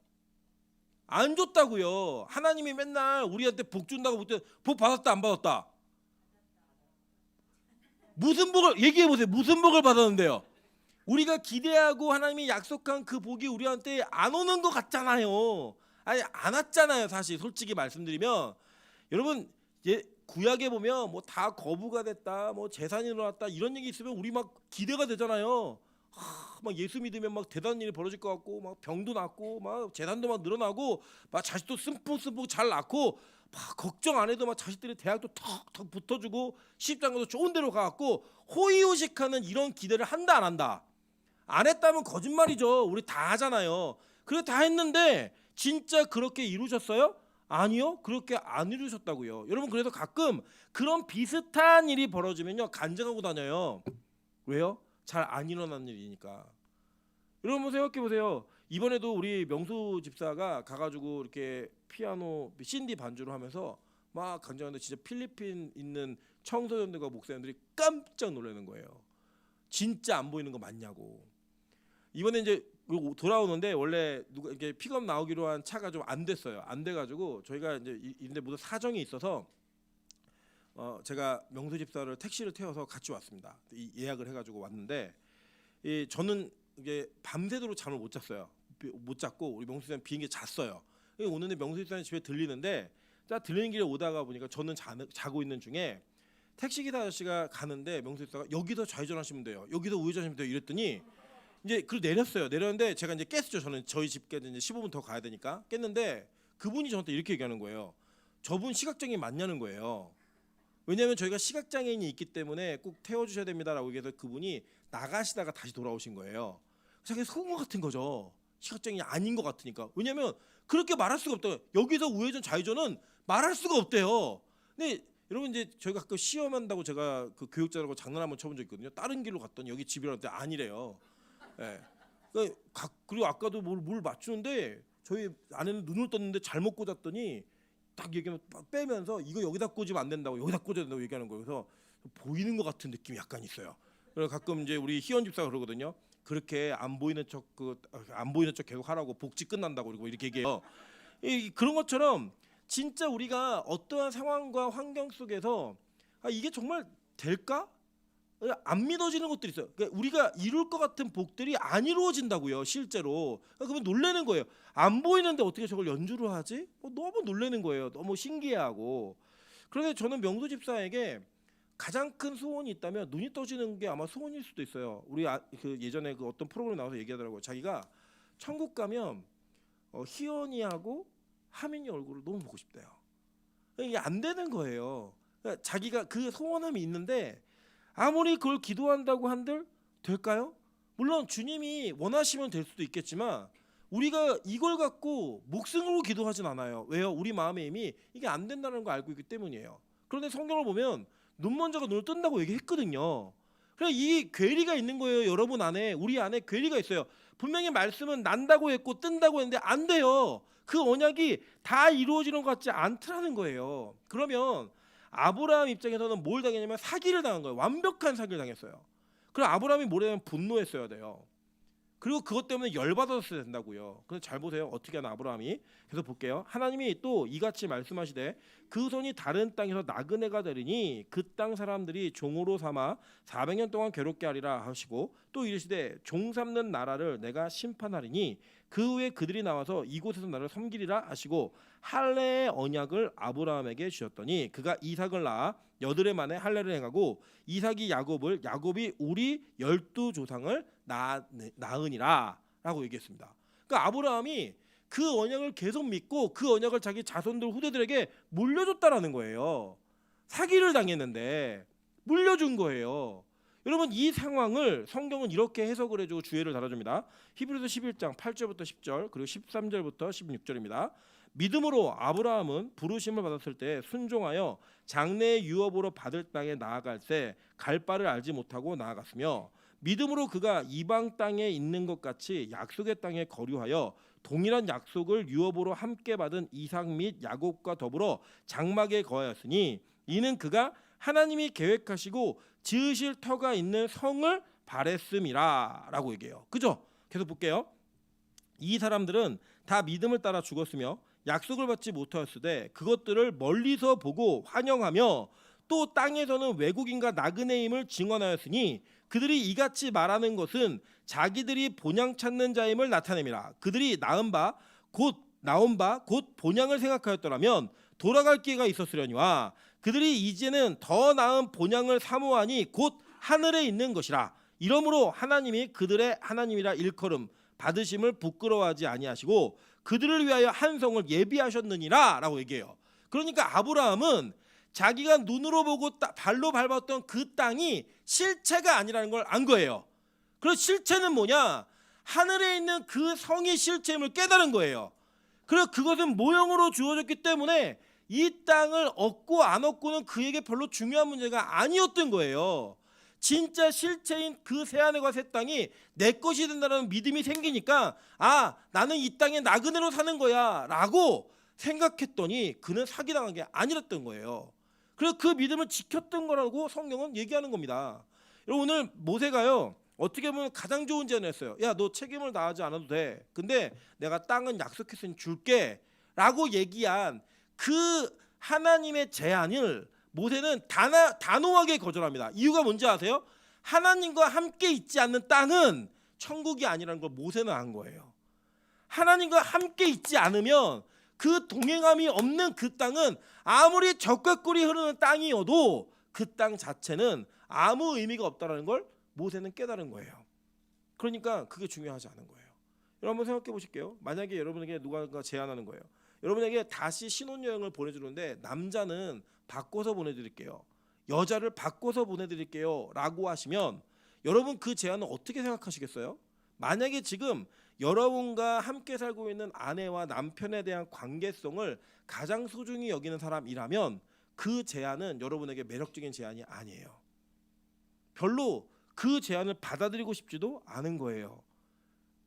안 줬다고요. 하나님이 맨날 우리한테 복 준다고 복 받았다, 안 받았다? 무슨 복을 얘기해 보세요. 무슨 복을 받았는데요? 우리가 기대하고 하나님이 약속한 그 복이 우리한테 안 오는 것 같잖아요. 아니, 안 왔잖아요. 사실 솔직히 말씀드리면 여러분, 구약에 보면 뭐 다 거부가 됐다, 뭐 재산이 일어났다 이런 얘기 있으면 우리 막 기대가 되잖아요. 막 예수 믿으면 막 대단한 일이 벌어질 것 같고, 막 병도 낫고, 막 재산도 막 늘어나고, 막 자식도 씀뿍씀뿍 잘 낳고, 막 걱정 안 해도 막 자식들이 대학도 턱턱 붙어주고 시집장가도 좋은 데로 가갖고 호의호식하는 이런 기대를 한다, 안 한다? 안 했다면 거짓말이죠. 우리 다 하잖아요. 그래 다 했는데 진짜 그렇게 이루셨어요? 아니요. 그렇게 안 이루셨다고요. 여러분, 그래서 가끔 그런 비슷한 일이 벌어지면요 간증하고 다녀요. 왜요? 잘 안 일어난 일이니까. 여러분 생각해 보세요. 이번에도 우리 명수 집사가 가가지고 이렇게 피아노 신디 반주를 하면서 막 간증하는데 진짜 필리핀 있는 청소년들과 목사님들이 깜짝 놀라는 거예요. 진짜 안 보이는 거 맞냐고. 이번에 이제 돌아오는데 원래 누가 이렇게 픽업 나오기로 한 차가 좀 안 됐어요. 안 돼가지고 저희가 이제 이런데 무슨 사정이 있어서 제가 명수 집사를 택시를 태워서 같이 왔습니다. 예약을 해가지고 왔는데 저는 이게 밤새도록 잠을 못 잤어요. 못 잤고 우리 명수 집사는 비행기 잤어요. 오는데 명수 집사는 집에 들리는데 딱 들리는 길에 오다가 보니까 저는 자고 있는 중에 택시기사 아저씨가 가는데 명수 집사가 여기서 좌회전하시면 돼요. 여기서 우회전하시면 돼요. 이랬더니 이제 그 내렸어요. 내렸는데 제가 이제 깼죠. 저는 저희 집까지 이제 15분 더 가야 되니까 깼는데 그분이 저한테 이렇게 얘기하는 거예요. 저분 시각장애인 맞냐는 거예요. 왜냐하면 저희가 시각장애인이 있기 때문에 꼭 태워주셔야 됩니다라고 얘기해서 그분이 나가시다가 다시 돌아오신 거예요. 자기 속은 것 같은 거죠. 시각장애인이 아닌 것 같으니까. 왜냐하면 그렇게 말할 수가 없대요. 여기서 우회전 좌회전은 말할 수가 없대요. 근데 여러분 이제 저희가 가끔 시험한다고 제가 그 교육자라고 장난 한번 쳐본 적 있거든요. 다른 길로 갔더니 여기 집이라는데 아니래요. 예. 그리고 아까도 뭘 맞추는데 저희 아내는 눈을 떴는데 잘못 꽂았더니 딱 얘기하면 빼면서 이거 여기다 꽂으면 안 된다고, 여기다 꽂아야 된다고 얘기하는 거예요. 그래서 보이는 것 같은 느낌이 약간 있어요. 그래서 가끔 이제 우리 희원 집사가 그러거든요. 그렇게 안 보이는 척 안 보이는 척 계속 하라고 복지 끝난다고 그리고 이렇게 얘기해요. 그런 것처럼 진짜 우리가 어떠한 상황과 환경 속에서 이게 정말 될까? 안 믿어지는 것들이 있어요. 그러니까 우리가 이룰 것 같은 복들이 안 이루어진다고요. 실제로. 그러면 놀라는 거예요. 안 보이는데 어떻게 저걸 연주를 하지? 너무 놀라는 거예요. 너무 신기해하고. 그런데 저는 명수 집사에게 가장 큰 소원이 있다면 눈이 떠지는 게 아마 소원일 수도 있어요. 우리 그 예전에 그 어떤 프로그램 나와서 얘기하더라고요. 자기가 천국 가면 희연이하고 하민이 얼굴을 너무 보고 싶대요. 이게 안 되는 거예요. 그러니까 자기가 그 소원함이 있는데 아무리 그걸 기도한다고 한들 될까요? 물론 주님이 원하시면 될 수도 있겠지만 우리가 이걸 갖고 목숨으로 기도하진 않아요. 왜요? 우리 마음에 이미 이게 안 된다는 걸 알고 있기 때문이에요. 그런데 성경을 보면 눈 먼저가 눈을 뜬다고 얘기했거든요. 그래 이 괴리가 있는 거예요. 여러분 안에, 우리 안에 괴리가 있어요. 분명히 말씀은 난다고 했고 뜬다고 했는데 안 돼요. 그 언약이 다 이루어지는 것 같지 않더라는 거예요. 그러면 아브라함 입장에서는 뭘 당했냐면 사기를 당한 거예요. 완벽한 사기를 당했어요. 그럼 아브라함이 뭐냐면 분노했어야 돼요. 그리고 그것 때문에 열받았어야 된다고요. 근데 잘 보세요. 어떻게 하나 아브라함이. 그래서 볼게요. 하나님이 또 이같이 말씀하시되 그 손이 다른 땅에서 나그네가 되리니 그 땅 사람들이 종으로 삼아 400년 동안 괴롭게 하리라 하시고 또 이르시되 종 삼는 나라를 내가 심판하리니 그 후에 그들이 나와서 이곳에서 나를 섬기리라 하시고 할례의 언약을 아브라함에게 주셨더니 그가 이삭을 낳아 여드레 만에 할례를 행하고 이삭이 야곱이 우리 12조상을 낳으니라 라고 얘기했습니다. 그러니까 아브라함이 그 언약을 계속 믿고 그 언약을 자기 자손들 후대들에게 물려줬다라는 거예요. 사기를 당했는데 물려준 거예요. 여러분 이 상황을 성경은 이렇게 해석을 해주고 주의를 달아줍니다. 히브리서 11장 8절부터 10절 그리고 13절부터 16절입니다. 믿음으로 아브라함은 부르심을 받았을 때 순종하여 장래의 유업으로 받을 땅에 나아갈 때 갈 바를 알지 못하고 나아갔으며 믿음으로 그가 이방 땅에 있는 것 같이 약속의 땅에 거류하여 동일한 약속을 유업으로 함께 받은 이삭 및 야곱과 더불어 장막에 거하였으니 이는 그가 하나님이 계획하시고 지으실 터가 있는 성을 바랬음이라 라고 얘기해요. 그죠? 계속 볼게요. 이 사람들은 다 믿음을 따라 죽었으며 약속을 받지 못하였으되 그것들을 멀리서 보고 환영하며 또 땅에서는 외국인과 나그네임을 증언하였으니 그들이 이같이 말하는 것은 자기들이 본향 찾는 자임을 나타냅니다. 그들이 나온 바 곧 본향을 생각하였더라면 돌아갈 기회가 있었으려니와 그들이 이제는 더 나은 본향을 사모하니 곧 하늘에 있는 것이라. 이러므로 하나님이 그들의 하나님이라 일컬음 받으심을 부끄러워하지 아니하시고 그들을 위하여 한 성을 예비하셨느니라 라고 얘기해요. 그러니까 아브라함은 자기가 눈으로 보고 발로 밟았던 그 땅이 실체가 아니라는 걸 안 거예요. 그래서 실체는 뭐냐? 하늘에 있는 그 성이 실체임을 깨달은 거예요. 그래서 그것은 모형으로 주어졌기 때문에 이 땅을 얻고 안 얻고는 그에게 별로 중요한 문제가 아니었던 거예요. 진짜 실체인 그 새하늘과 새 땅이 내 것이 된다는 믿음이 생기니까 아 나는 이 땅에 나그네로 사는 거야 라고 생각했더니 그는 사기당한 게 아니랬던 거예요. 그래서 그 믿음을 지켰던 거라고 성경은 얘기하는 겁니다. 여러분 오늘 모세가요 어떻게 보면 가장 좋은 제안을 했어요. 야 너 책임을 다하지 않아도 돼. 근데 내가 땅은 약속했으니 줄게 라고 얘기한 그 하나님의 제안을 모세는 단호하게 거절합니다. 이유가 뭔지 아세요? 하나님과 함께 있지 않는 땅은 천국이 아니라는 걸 모세는 안 거예요. 하나님과 함께 있지 않으면 그 동행함이 없는 그 땅은 아무리 젖과 꿀이 흐르는 땅이어도 그 땅 자체는 아무 의미가 없다는 걸 모세는 깨달은 거예요. 그러니까 그게 중요하지 않은 거예요. 여러분 한번 생각해 보실게요. 만약에 여러분에게 누가 제안하는 거예요. 여러분에게 다시 신혼여행을 보내주는데 남자는 바꿔서 보내드릴게요. 여자를 바꿔서 보내드릴게요 라고 하시면 여러분 그 제안은 어떻게 생각하시겠어요? 만약에 지금 여러분과 함께 살고 있는 아내와 남편에 대한 관계성을 가장 소중히 여기는 사람이라면 그 제안은 여러분에게 매력적인 제안이 아니에요. 별로 그 제안을 받아들이고 싶지도 않은 거예요.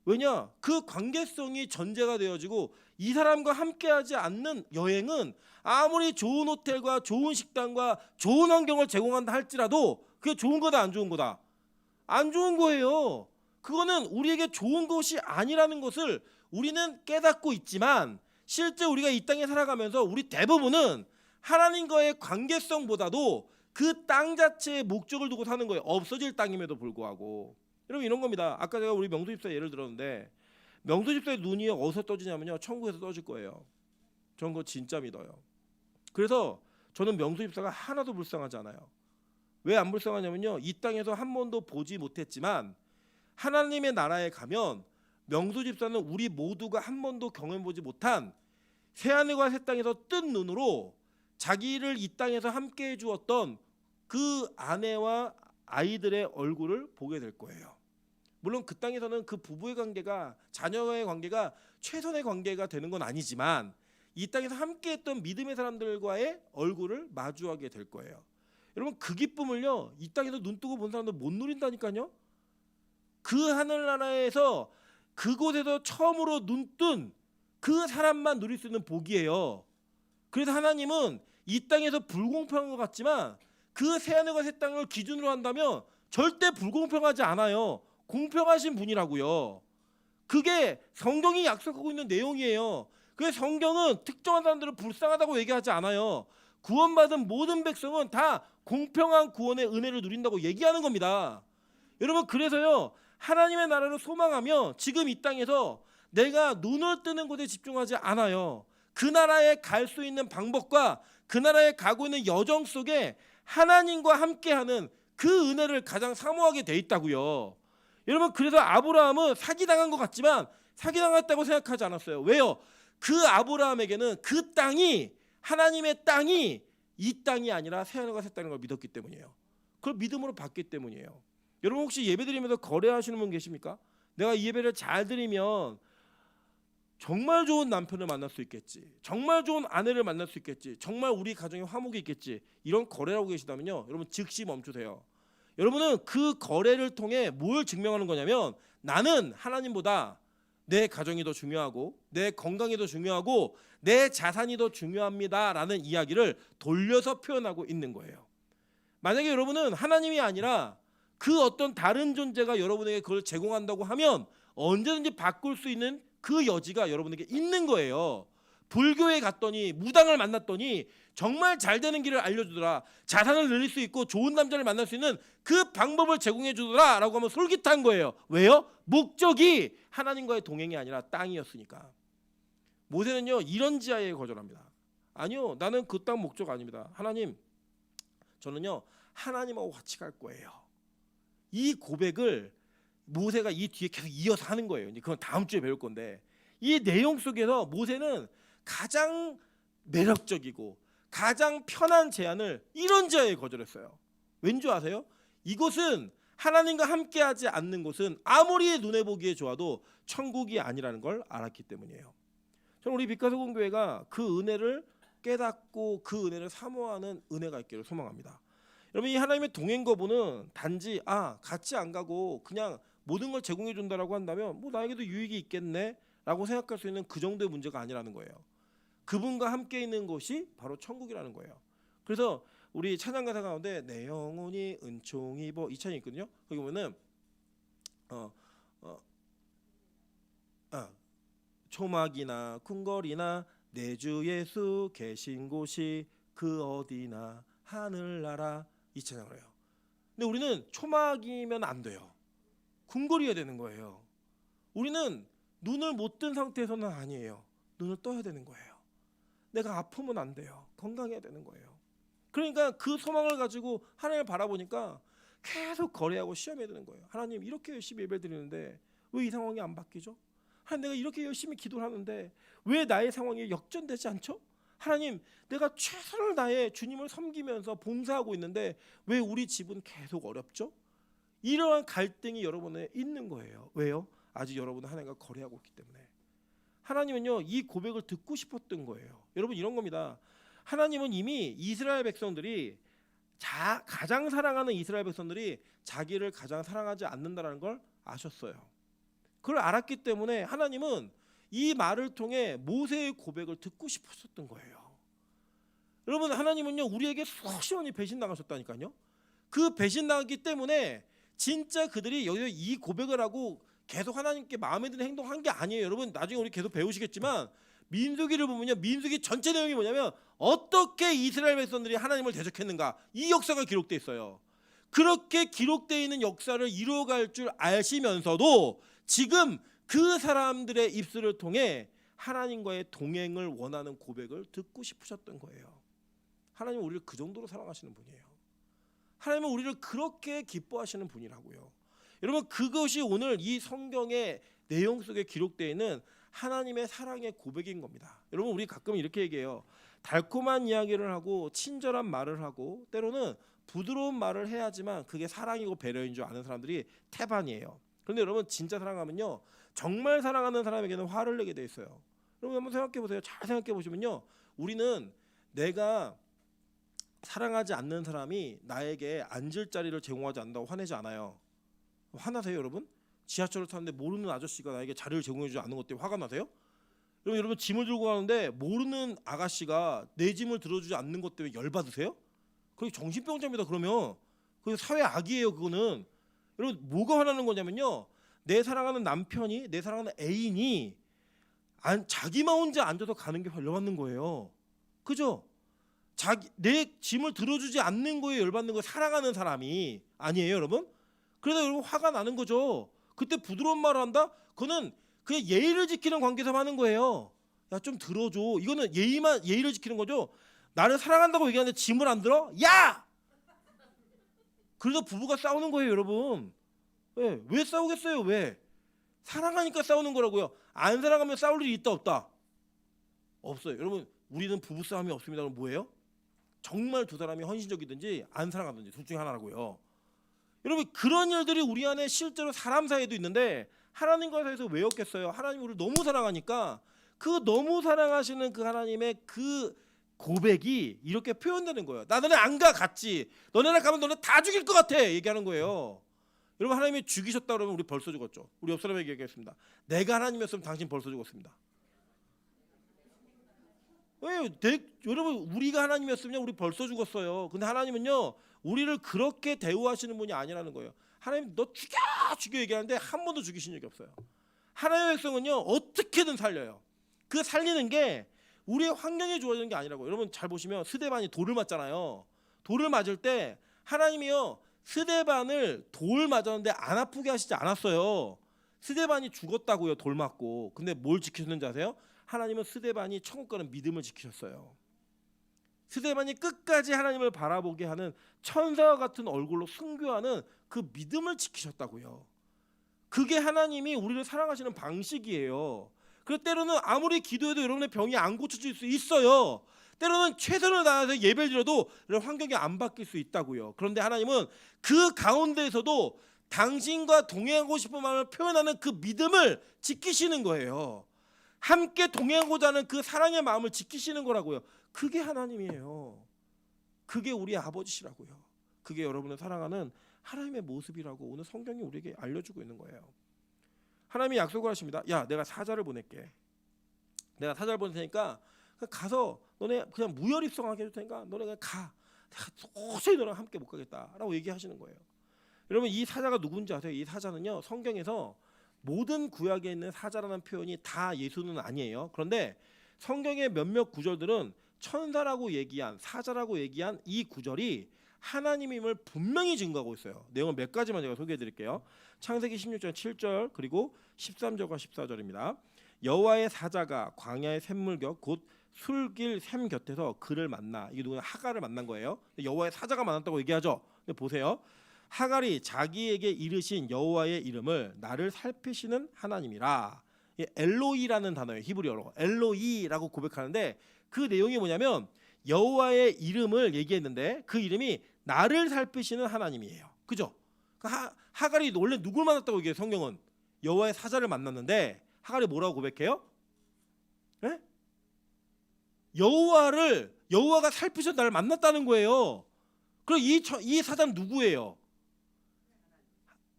왜냐? 그 관계성이 전제가 되어지고 이 사람과 함께하지 않는 여행은 아무리 좋은 호텔과 좋은 식당과 좋은 환경을 제공한다 할지라도 그게 좋은 거다 안 좋은 거다? 안 좋은 거예요. 그거는 우리에게 좋은 것이 아니라는 것을 우리는 깨닫고 있지만 실제 우리가 이 땅에 살아가면서 우리 대부분은 하나님과의 관계성보다도 그 땅 자체의 목적을 두고 사는 거예요. 없어질 땅임에도 불구하고. 여러분 이런 겁니다. 아까 제가 우리 명수 집사 예를 들었는데 명수 집사의 눈이 어디서 떠지냐면요. 천국에서 떠질 거예요. 저는 그거 진짜 믿어요. 그래서 저는 명수 집사가 하나도 불쌍하지 않아요. 왜 안 불쌍하냐면요. 이 땅에서 한 번도 보지 못했지만 하나님의 나라에 가면 명수 집사는 우리 모두가 한 번도 경험해보지 못한 새하늘과 새 땅에서 뜬 눈으로 자기를 이 땅에서 함께 해주었던 그 아내와 아이들의 얼굴을 보게 될 거예요. 물론 그 땅에서는 그 부부의 관계가 자녀와의 관계가 최선의 관계가 되는 건 아니지만 이 땅에서 함께했던 믿음의 사람들과의 얼굴을 마주하게 될 거예요. 여러분 그 기쁨을요 이 땅에서 눈 뜨고 본 사람들 못 누린다니까요. 그 하늘나라에서 그곳에서 처음으로 눈뜬 그 사람만 누릴 수 있는 복이에요. 그래서 하나님은 이 땅에서 불공평한 것 같지만 그 새하늘과 새 땅을 기준으로 한다면 절대 불공평하지 않아요. 공평하신 분이라고요. 그게 성경이 약속하고 있는 내용이에요. 그래서 성경은 특정한 사람들을 불쌍하다고 얘기하지 않아요. 구원받은 모든 백성은 다 공평한 구원의 은혜를 누린다고 얘기하는 겁니다. 여러분 그래서요 하나님의 나라를 소망하며 지금 이 땅에서 내가 눈을 뜨는 곳에 집중하지 않아요. 그 나라에 갈 수 있는 방법과 그 나라에 가고 있는 여정 속에 하나님과 함께하는 그 은혜를 가장 사모하게 돼 있다고요. 여러분 그래서 아브라함은 사기당한 것 같지만 사기당했다고 생각하지 않았어요. 왜요? 그 아브라함에게는 그 땅이 하나님의 땅이 이 땅이 아니라 새하늘과 새 땅인 걸 믿었기 때문이에요. 그걸 믿음으로 받기 때문이에요. 여러분 혹시 예배드리면서 거래하시는 분 계십니까? 내가 이 예배를 잘 드리면 정말 좋은 남편을 만날 수 있겠지, 정말 좋은 아내를 만날 수 있겠지, 정말 우리 가정에 화목이 있겠지, 이런 거래를 하고 계시다면요 여러분 즉시 멈추세요. 여러분은 그 거래를 통해 뭘 증명하는 거냐면 나는 하나님보다 내 가정이 더 중요하고 내 건강이 더 중요하고 내 자산이 더 중요합니다 라는 이야기를 돌려서 표현하고 있는 거예요. 만약에 여러분은 하나님이 아니라 그 어떤 다른 존재가 여러분에게 그걸 제공한다고 하면 언제든지 바꿀 수 있는 그 여지가 여러분에게 있는 거예요. 불교에 갔더니 무당을 만났더니 정말 잘 되는 길을 알려주더라, 자산을 늘릴 수 있고 좋은 남자를 만날 수 있는 그 방법을 제공해 주더라 라고 하면 솔깃한 거예요. 왜요? 목적이 하나님과의 동행이 아니라 땅이었으니까. 모세는요 이런 지하에 거절합니다. 아니요, 나는 그 땅 목적 아닙니다. 하나님, 저는요 하나님하고 같이 갈 거예요. 이 고백을 모세가 이 뒤에 계속 이어서 하는 거예요. 이제 그건 다음 주에 배울 건데 이 내용 속에서 모세는 가장 매력적이고 가장 편한 제안을 이런 제안에 거절했어요. 왠지 아세요? 이곳은 하나님과 함께하지 않는 곳은 아무리 눈에 보기에 좋아도 천국이 아니라는 걸 알았기 때문이에요. 저는 우리 빛가서공교회가 그 은혜를 깨닫고 그 은혜를 사모하는 은혜가 있기를 소망합니다. 여러분 이 하나님의 동행 거부는 단지 같이 안 가고 그냥 모든 걸 제공해 준다라고 한다면 뭐 나에게도 유익이 있겠네 라고 생각할 수 있는 그 정도의 문제가 아니라는 거예요. 그분과 함께 있는 것이 바로 천국이라는 거예요. 그래서 우리 찬양 가사 가운데 내 영혼이 은총이 이 찬이 있거든요. 거기 보면은 초막이나 궁궐이나 내 주 예수 계신 곳이 그 어디나 하늘나라, 이 찬양을 해요. 근데 우리는 초막이면 안 돼요. 궁궐이어야 되는 거예요. 우리는 눈을 못 뜬 상태에서는 아니에요. 눈을 떠야 되는 거예요. 내가 아프면 안 돼요. 건강해야 되는 거예요. 그러니까 그 소망을 가지고 하나님을 바라보니까 계속 거래하고 시험해야 되는 거예요. 하나님, 이렇게 열심히 예배 드리는데 왜 이 상황이 안 바뀌죠? 하나님, 내가 이렇게 열심히 기도를 하는데 왜 나의 상황이 역전되지 않죠? 하나님, 내가 최선을 다해 주님을 섬기면서 봉사하고 있는데 왜 우리 집은 계속 어렵죠? 이러한 갈등이 여러분에 있는 거예요. 왜요? 아직 여러분은 하나님과 거래하고 있기 때문에. 하나님은요 이 고백을 듣고 싶었던 거예요. 여러분 이런 겁니다. 하나님은 이미 이스라엘 백성들이 가장 사랑하는 이스라엘 백성들이 자기를 가장 사랑하지 않는다라는 걸 아셨어요. 그걸 알았기 때문에 하나님은 이 말을 통해 모세의 고백을 듣고 싶으셨던 거예요. 여러분 하나님은요 우리에게 수없이 많이 배신당하셨다니까요. 그 배신당했기 때문에 진짜 그들이 여기서 이 고백을 하고 계속 하나님께 마음에 드는 행동한 게 아니에요. 여러분 나중에 우리 계속 배우시겠지만 민수기를 보면요 민수기 전체 내용이 뭐냐면 어떻게 이스라엘 백성들이 하나님을 대적했는가, 이 역사가 기록되어 있어요. 그렇게 기록되어 있는 역사를 이루어갈 줄 아시면서도 지금 그 사람들의 입술을 통해 하나님과의 동행을 원하는 고백을 듣고 싶으셨던 거예요. 하나님은 우리를 그 정도로 사랑하시는 분이에요. 하나님은 우리를 그렇게 기뻐하시는 분이라고요. 여러분 그것이 오늘 이 성경의 내용 속에 기록되어 있는 하나님의 사랑의 고백인 겁니다. 여러분 우리 가끔 이렇게 얘기해요. 달콤한 이야기를 하고 친절한 말을 하고 때로는 부드러운 말을 해야지만 그게 사랑이고 배려인 줄 아는 사람들이 태반이에요. 그런데 여러분 진짜 사랑하면요, 정말 사랑하는 사람에게는 화를 내게 돼 있어요. 여러분 한번 생각해 보세요. 잘 생각해 보시면요, 우리는 내가 사랑하지 않는 사람이 나에게 앉을 자리를 제공하지 않는다고 화내지 않아요. 화나세요, 여러분? 지하철을 타는데 모르는 아저씨가 나에게 자리를 제공해주지 않는 것 때문에 화가 나세요? 여러분 짐을 들고 가는데 모르는 아가씨가 내 짐을 들어주지 않는 것 때문에 열받으세요? 그게 정신병자입니다. 그러면 그게 사회 악이에요. 그거는. 여러분 뭐가 화나는 거냐면요, 내 사랑하는 남편이, 내 사랑하는 애인이 자기만 혼자 앉아서 가는 게 열받는 거예요. 그죠? 내 짐을 들어주지 않는 거에 열받는 거, 사랑하는 사람이 아니에요, 여러분? 그래서 여러분 화가 나는 거죠. 그때 부드러운 말을 한다? 그거는 그냥 예의를 지키는 관계에서 하는 거예요. 야, 좀 들어줘. 이거는 예의를 지키는 거죠. 나를 사랑한다고 얘기하는데 짐을 안 들어? 야! 그래서 부부가 싸우는 거예요, 여러분. 왜 싸우겠어요? 왜? 사랑하니까 싸우는 거라고요. 안 사랑하면 싸울 일이 있다 없다? 없어요. 여러분 우리는 부부 싸움이 없습니다. 그럼 뭐예요? 정말 두 사람이 헌신적이든지 안 사랑하든지 둘 중에 하나라고요. 여러분 그런 일들이 우리 안에 실제로 사람 사이에도 있는데 하나님과 사이에서 왜 없겠어요? 하나님 우리를 너무 사랑하니까 그 너무 사랑하시는 그 하나님의 그 고백이 이렇게 표현되는 거예요. 나 너네 안 가 같이. 너네랑 가면 너네 다 죽일 것 같아. 얘기하는 거예요. 여러분 하나님이 죽이셨다 그러면 우리 벌써 죽었죠. 우리 옆 사람에게 얘기했습니다. 내가 하나님이었으면 당신 벌써 죽었습니다. 왜? 여러분 우리가 하나님이었으면 우리 벌써 죽었어요. 근데 하나님은요 우리를 그렇게 대우하시는 분이 아니라는 거예요. 하나님 너 죽여 얘기하는데 한 번도 죽이신 적이 없어요. 하나님의 백성은요 어떻게든 살려요. 그 살리는 게 우리의 환경이 좋아지는 게 아니라고. 여러분 잘 보시면 스데반이 돌을 맞잖아요. 돌을 맞을 때 하나님이요 스데반을 돌 맞았는데 안 아프게 하시지 않았어요. 스데반이 죽었다고요, 돌 맞고. 근데 뭘 지키셨는지 아세요? 하나님은 스데반이 천국 가는 믿음을 지키셨어요. 스데반이 끝까지 하나님을 바라보게 하는 천사와 같은 얼굴로 순교하는 그 믿음을 지키셨다고요. 그게 하나님이 우리를 사랑하시는 방식이에요. 그래서 때로는 아무리 기도해도 여러분의 병이 안 고쳐질 수 있어요. 때로는 최선을 다해서 예배를 드려도 환경이 안 바뀔 수 있다고요. 그런데 하나님은 그 가운데에서도 당신과 동행하고 싶은 마음을 표현하는 그 믿음을 지키시는 거예요. 함께 동행하고자 하는 그 사랑의 마음을 지키시는 거라고요. 그게 하나님이에요. 그게 우리 아버지시라고요. 그게 여러분을 사랑하는 하나님의 모습이라고 오늘 성경이 우리에게 알려주고 있는 거예요. 하나님이 약속을 하십니다. 야, 내가 사자를 보낼게. 내가 사자를 보낼 테니까 가서 너네 그냥 무혈입성하게 해줄 테니까 너네 그냥 가. 내가 도저히 너랑 함께 못 가겠다라고 얘기하시는 거예요. 여러분 이 사자가 누군지 아세요? 이 사자는요 성경에서 모든 구약에 있는 사자라는 표현이 다 예수는 아니에요. 그런데 성경의 몇몇 구절들은 천사라고 얘기한, 사자라고 얘기한 이 구절이 하나님임을 분명히 증거하고 있어요. 내용은 몇 가지만 제가 소개해 드릴게요. 창세기 16장 7절 그리고 13절과 14절입니다. 여호와의 사자가 광야의 샘물곁 곧 술길 샘 곁에서 그를 만나. 이게 누구냐? 하갈을 만난 거예요. 여호와의 사자가 만났다고 얘기하죠. 근데 보세요. 하갈이 자기에게 이르신 여호와의 이름을 나를 살피시는 하나님이라. 엘로이라는 단어예요. 히브리어로 엘로이라고 고백하는데 그 내용이 뭐냐면 여호와의 이름을 얘기했는데 그 이름이 나를 살피시는 하나님이에요. 그죠? 하갈이 원래 누굴 만났다고 얘기해요. 성경은 여호와의 사자를 만났는데 하갈이 뭐라고 고백해요? 네? 여호와가 살피셔 나를 만났다는 거예요. 그럼 이 사자는 누구예요?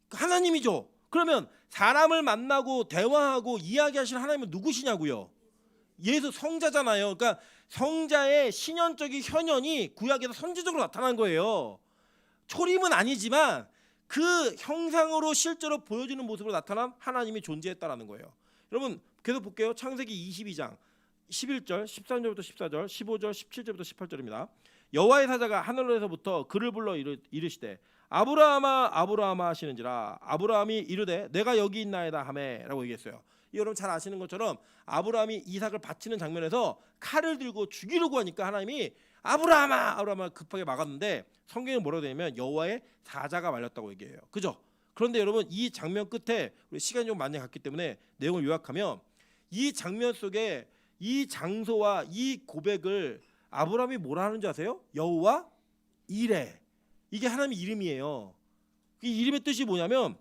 하나님이죠. 그러면 사람을 만나고 대화하고 이야기하시는 하나님은 누구시냐고요? 예수 성자잖아요. 그러니까 성자의 신현적인 현현이 구약에서 선지적으로 나타난 거예요. 초림은 아니지만 그 형상으로 실제로 보여지는 모습으로 나타난 하나님이 존재했다라는 거예요. 여러분 계속 볼게요. 창세기 22장 11절, 13절부터 14절, 15절, 17절부터 18절입니다. 여호와의 사자가 하늘에서부터 그를 불러 이르시되 아브라함아 아브라함아 하시는지라. 아브라함이 이르되 내가 여기 있나이다 하매라고 얘기했어요. 여러분 잘 아시는 것처럼 아브라함이 이삭을 바치는 장면에서 칼을 들고 죽이려고 하니까 하나님이 아브라함아 아브라함아 급하게 막았는데 성경에 뭐라고 되냐면 여호와의 사자가 말렸다고 얘기해요. 그죠? 그런데 여러분 이 장면 끝에 우리 시간이 좀 많이 갔기 때문에 내용을 요약하면 이 장면 속에 이 장소와 이 고백을 아브라함이 뭐라 하는지 아세요? 여호와 이레. 이게 하나님의 이름이에요. 이 이름의 뜻이 뭐냐면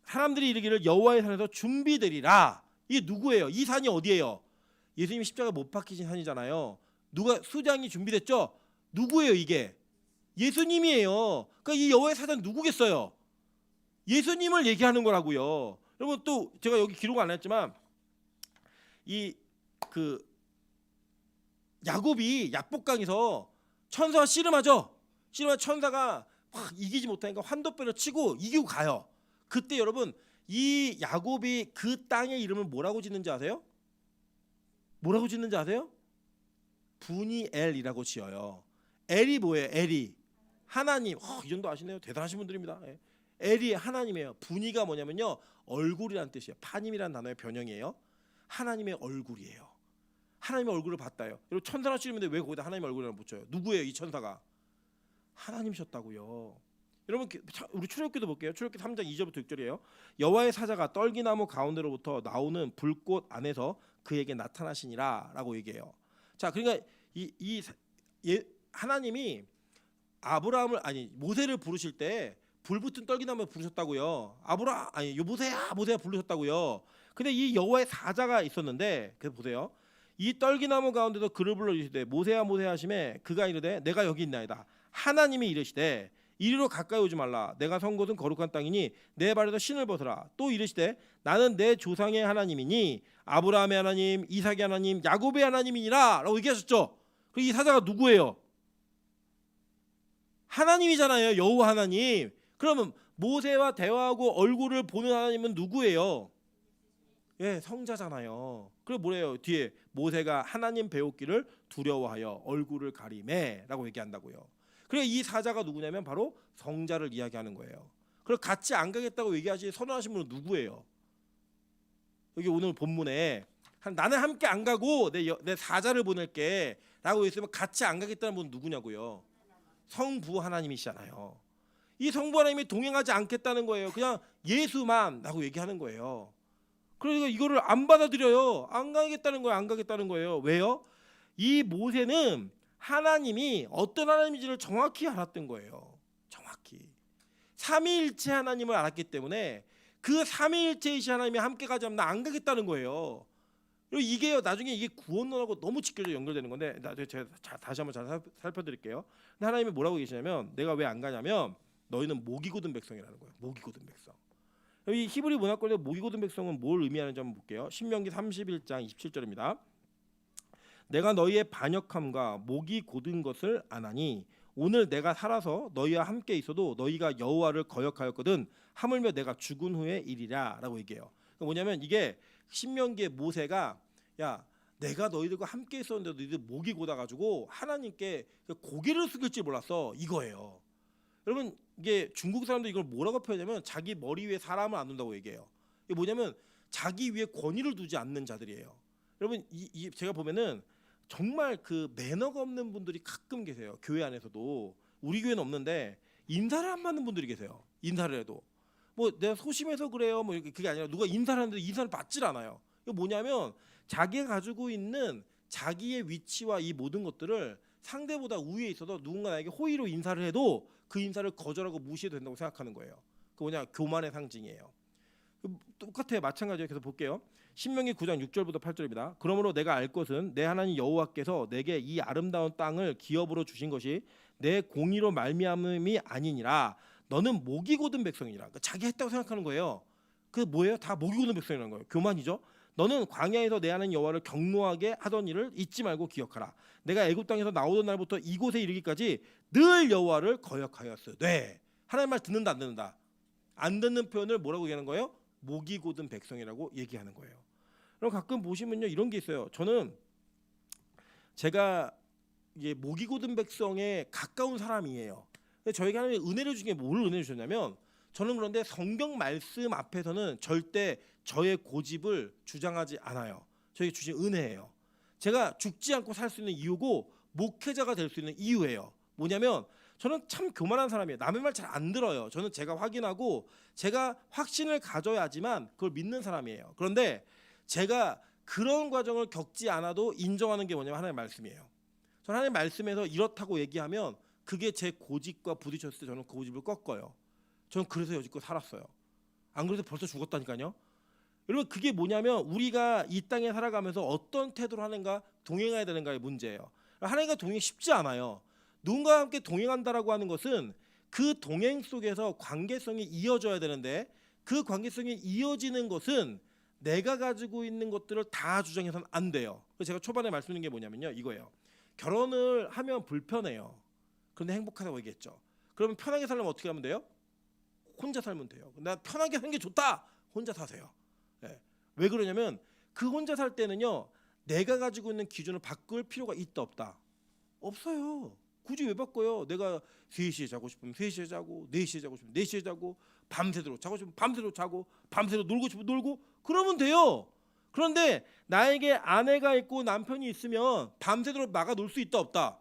사람들이 이르기를 여호와의 산에서 준비되리라. 이게 누구예요? 이 산이 어디예요? 예수님이 십자가 못 박히신 산이잖아요. 누가 수장이 준비됐죠? 누구예요 이게? 예수님이에요. 그러니까 이 여호와의 사자는 누구겠어요? 예수님을 얘기하는 거라고요. 여러분 또 제가 여기 기록 안 했지만 이 그 야곱이 약복강에서 천사와 씨름하죠. 씨름한 천사가 막 이기지 못하니까 환도뼈를 치고 이기고 가요. 그때 여러분 이 야곱이 그 땅의 이름을 뭐라고 짓는지 아세요? 뭐라고 짓는지 아세요? 분이엘이라고 지어요. 엘이 뭐예요? 엘이 하나님. 이 정도 아시네요. 대단하신 분들입니다. 예. 엘이 하나님이에요. 분이가 뭐냐면요 얼굴이란 뜻이에요. 파님이란 단어의 변형이에요. 하나님의 얼굴이에요. 하나님의 얼굴을 봤다요. 여러분 천사나 씨름인데 왜 거기다 하나님의 얼굴을 붙여요? 누구예요 이 천사가? 하나님이셨다고요. 여러분 우리 출애굽기도 볼게요. 출애굽기 3장 2절부터 6절이에요. 여호와의 사자가 떨기나무 가운데로부터 나오는 불꽃 안에서 그에게 나타나시니라라고 얘기해요. 자, 그러니까 하나님이 아브라함을 아니 모세를 부르실 때 불붙은 떨기나무에 부르셨다고요. 모세야 모세야 부르셨다고요. 근데 이 여호와의 사자가 있었는데 그래서 보세요. 이 떨기나무 가운데서 그를 불러 이르시되 모세야 모세야 하시매 그가 이르되 내가 여기 있나이다. 하나님이 이르시되 이리로 가까이 오지 말라. 내가 선 곳은 거룩한 땅이니 내 발에서 신을 벗으라. 또 이르시되 나는 내 조상의 하나님이니 아브라함의 하나님, 이삭의 하나님, 야곱의 하나님이니라 라고 얘기하셨죠. 그리고 이 사자가 누구예요? 하나님이잖아요. 여호와 하나님. 그러면 모세와 대화하고 얼굴을 보는 하나님은 누구예요? 예, 성자잖아요. 그리고 뭐래요? 뒤에 모세가 하나님 배웠기를 두려워하여 얼굴을 가리매라고 얘기한다고요. 그래 이 사자가 누구냐면 바로 성자를 이야기하는 거예요. 그리고 같이 안 가겠다고 얘기하시 선언하신 분은 누구예요? 여기 오늘 본문에 나는 함께 안 가고 내 사자를 보낼게라고 했으면 같이 안 가겠다는 분은 누구냐고요? 성부 하나님이시잖아요. 이 성부 하나님이 동행하지 않겠다는 거예요. 그냥 예수만라고 얘기하는 거예요. 그러니까 이거를 안 받아들여요. 안 가겠다는 거예요. 안 가겠다는 거예요. 왜요? 이 모세는 하나님이 어떤 하나님인지를 정확히 알았던 거예요. 정확히 삼위일체 하나님을 알았기 때문에 그 삼위일체이신 하나님이 함께 가지 않으면 나 안 가겠다는 거예요. 그리고 이게요 나중에 이게 구원론하고 너무 직결적으로 연결되는 건데 제가 다시 한번 잘 살펴드릴게요. 근데 하나님이 뭐라고 계시냐면 내가 왜 안 가냐면 너희는 목이 곧은 백성이라는 거예요. 목이 곧은 백성. 이 히브리 문화권의 목이 곧은 백성은 뭘 의미하는지 한번 볼게요. 신명기 31장 27절입니다. 내가 너희의 반역함과 목이 곧은 것을 아나니 오늘 내가 살아서 너희와 함께 있어도 너희가 여호와를 거역하였거든 하물며 내가 죽은 후의 일이라라고 얘기해요. 그러니까 뭐냐면 이게 신명기의 모세가 야 내가 너희들과 함께 있었는데 너희들 목이 곧아가지고 하나님께 고개를 숙일 줄 몰랐어 이거예요. 여러분 이게 중국 사람들 이걸 뭐라고 표현하냐면 자기 머리 위에 사람을 안 둔다고 얘기해요. 이게 뭐냐면 자기 위에 권위를 두지 않는 자들이에요. 여러분 제가 보면은 정말 그 매너가 없는 분들이 가끔 계세요. 교회 안에서도 우리 교회는 없는데 인사를 안 받는 분들이 계세요. 인사를 해도 뭐 내가 소심해서 그래요. 뭐 이렇게 그게 아니라 누가 인사를 하는데 인사를 받질 않아요. 이거 뭐냐면 자기가 가지고 있는 자기의 위치와 이 모든 것들을 상대보다 우위에 있어서 누군가 나에게 호의로 인사를 해도 그 인사를 거절하고 무시해도 된다고 생각하는 거예요. 그 뭐냐 교만의 상징이에요. 똑같아요. 마찬가지예요. 그래서 볼게요. 신명기 9장 6절부터 8절입니다. 그러므로 내가 알 것은 내 하나님 여호와께서 내게 이 아름다운 땅을 기업으로 주신 것이 내 공의로 말미암음이 아니니라. 너는 목이 곧은 백성이라. 그러니까 자기 했다고 생각하는 거예요. 그 뭐예요? 다 목이 곧은 백성이라는 거예요. 교만이죠. 너는 광야에서 내 하나님 여호와를 경노하게 하던 일을 잊지 말고 기억하라. 내가 애굽 땅에서 나오던 날부터 이곳에 이르기까지 늘 여호와를 거역하였으되. 하나님 말 듣는다 안 듣는다? 안 듣는 표현을 뭐라고 얘기하는 거예요? 목이 곧은 백성이라고 얘기하는 거예요. 그럼 가끔 보시면요 이런 게 있어요. 저는 제가 이게 목이 곧은 백성에 가까운 사람이에요. 근데 저에게 하나님이 은혜를 주신 게 뭘 은혜를 주셨냐면 저는 그런데 성경 말씀 앞에서는 절대 저의 고집을 주장하지 않아요. 저에게 주신 은혜예요. 제가 죽지 않고 살 수 있는 이유고 목회자가 될 수 있는 이유예요. 뭐냐면 저는 참 교만한 사람이에요. 남의 말 잘 안 들어요. 저는 제가 확인하고 제가 확신을 가져야지만 그걸 믿는 사람이에요. 그런데 제가 그런 과정을 겪지 않아도 인정하는 게 뭐냐면 하나님의 말씀이에요. 저는 하나님의 말씀에서 이렇다고 얘기하면 그게 제 고집과 부딪혔을 때 저는 그 고집을 꺾어요. 저는 그래서 여지껏 살았어요. 안 그래도 벌써 죽었다니까요. 여러분 그게 뭐냐면 우리가 이 땅에 살아가면서 어떤 태도를 하는가 동행해야 되는가의 문제예요. 하나님과 동행 쉽지 않아요. 누군가와 함께 동행한다라고 하는 것은 그 동행 속에서 관계성이 이어져야 되는데 그 관계성이 이어지는 것은 내가 가지고 있는 것들을 다 주장해서는 안 돼요. 그래서 제가 초반에 말씀드린 게 뭐냐면요. 이거예요. 결혼을 하면 불편해요. 그런데 행복하다고 얘기했죠. 그러면 편하게 살려면 어떻게 하면 돼요? 혼자 살면 돼요. 나 편하게 사는 게 좋다. 혼자 사세요. 예. 왜 그러냐면 그 혼자 살 때는요. 내가 가지고 있는 기준을 바꿀 필요가 있다 없다? 없어요. 굳이 왜 바꿔요? 내가 3시에 자고 싶으면 3시에 자고 4시에 자고 싶으면 4시에 자고 밤새도록 자고 싶으면 밤새도록 자고 밤새도록 놀고 싶으면 놀고 그러면 돼요. 그런데 나에게 아내가 있고 남편이 있으면 밤새도록 나가 놀 수 있다 없다?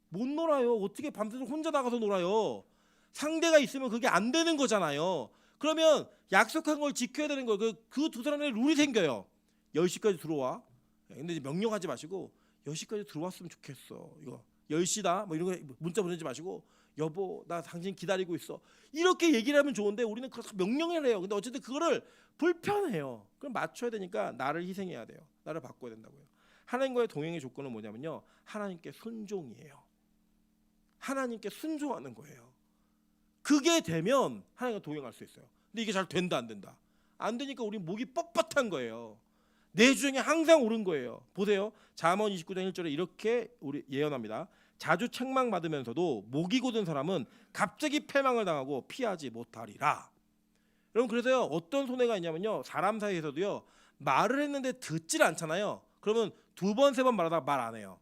못 놀아요. 어떻게 밤새도록 혼자 나가서 놀아요? 상대가 있으면 그게 안 되는 거잖아요. 그러면 약속한 걸 지켜야 되는 거예요. 그 두 사람의 룰이 생겨요. 10시까지 들어와. 근데 이제 명령하지 마시고 10시까지 들어왔으면 좋겠어. 이거 10시다. 뭐 이런 거 문자 보내지 마시고 여보 나 당신 기다리고 있어. 이렇게 얘기를 하면 좋은데 우리는 그걸 다 명령을 해요. 근데 어쨌든 그거를 불편해요. 그럼 맞춰야 되니까 나를 희생해야 돼요. 나를 바꿔야 된다고요. 하나님과의 동행의 조건은 뭐냐면요. 하나님께 순종이에요. 하나님께 순종하는 거예요. 그게 되면 하나님과 동행할 수 있어요. 근데 이게 잘 된다 안 된다? 안 되니까 우리 목이 뻣뻣한 거예요. 내 주장이 항상 옳은 거예요. 보세요. 잠언 29장 1절에 이렇게 우리 예언합니다. 자주 책망받으면서도 목이 곧은 사람은 갑자기 패망을 당하고 피하지 못하리라. 여러분 그래서요. 어떤 손해가 있냐면요. 사람 사이에서도요. 말을 했는데 듣질 않잖아요. 그러면 2번 3번 말하다가 말 안 해요.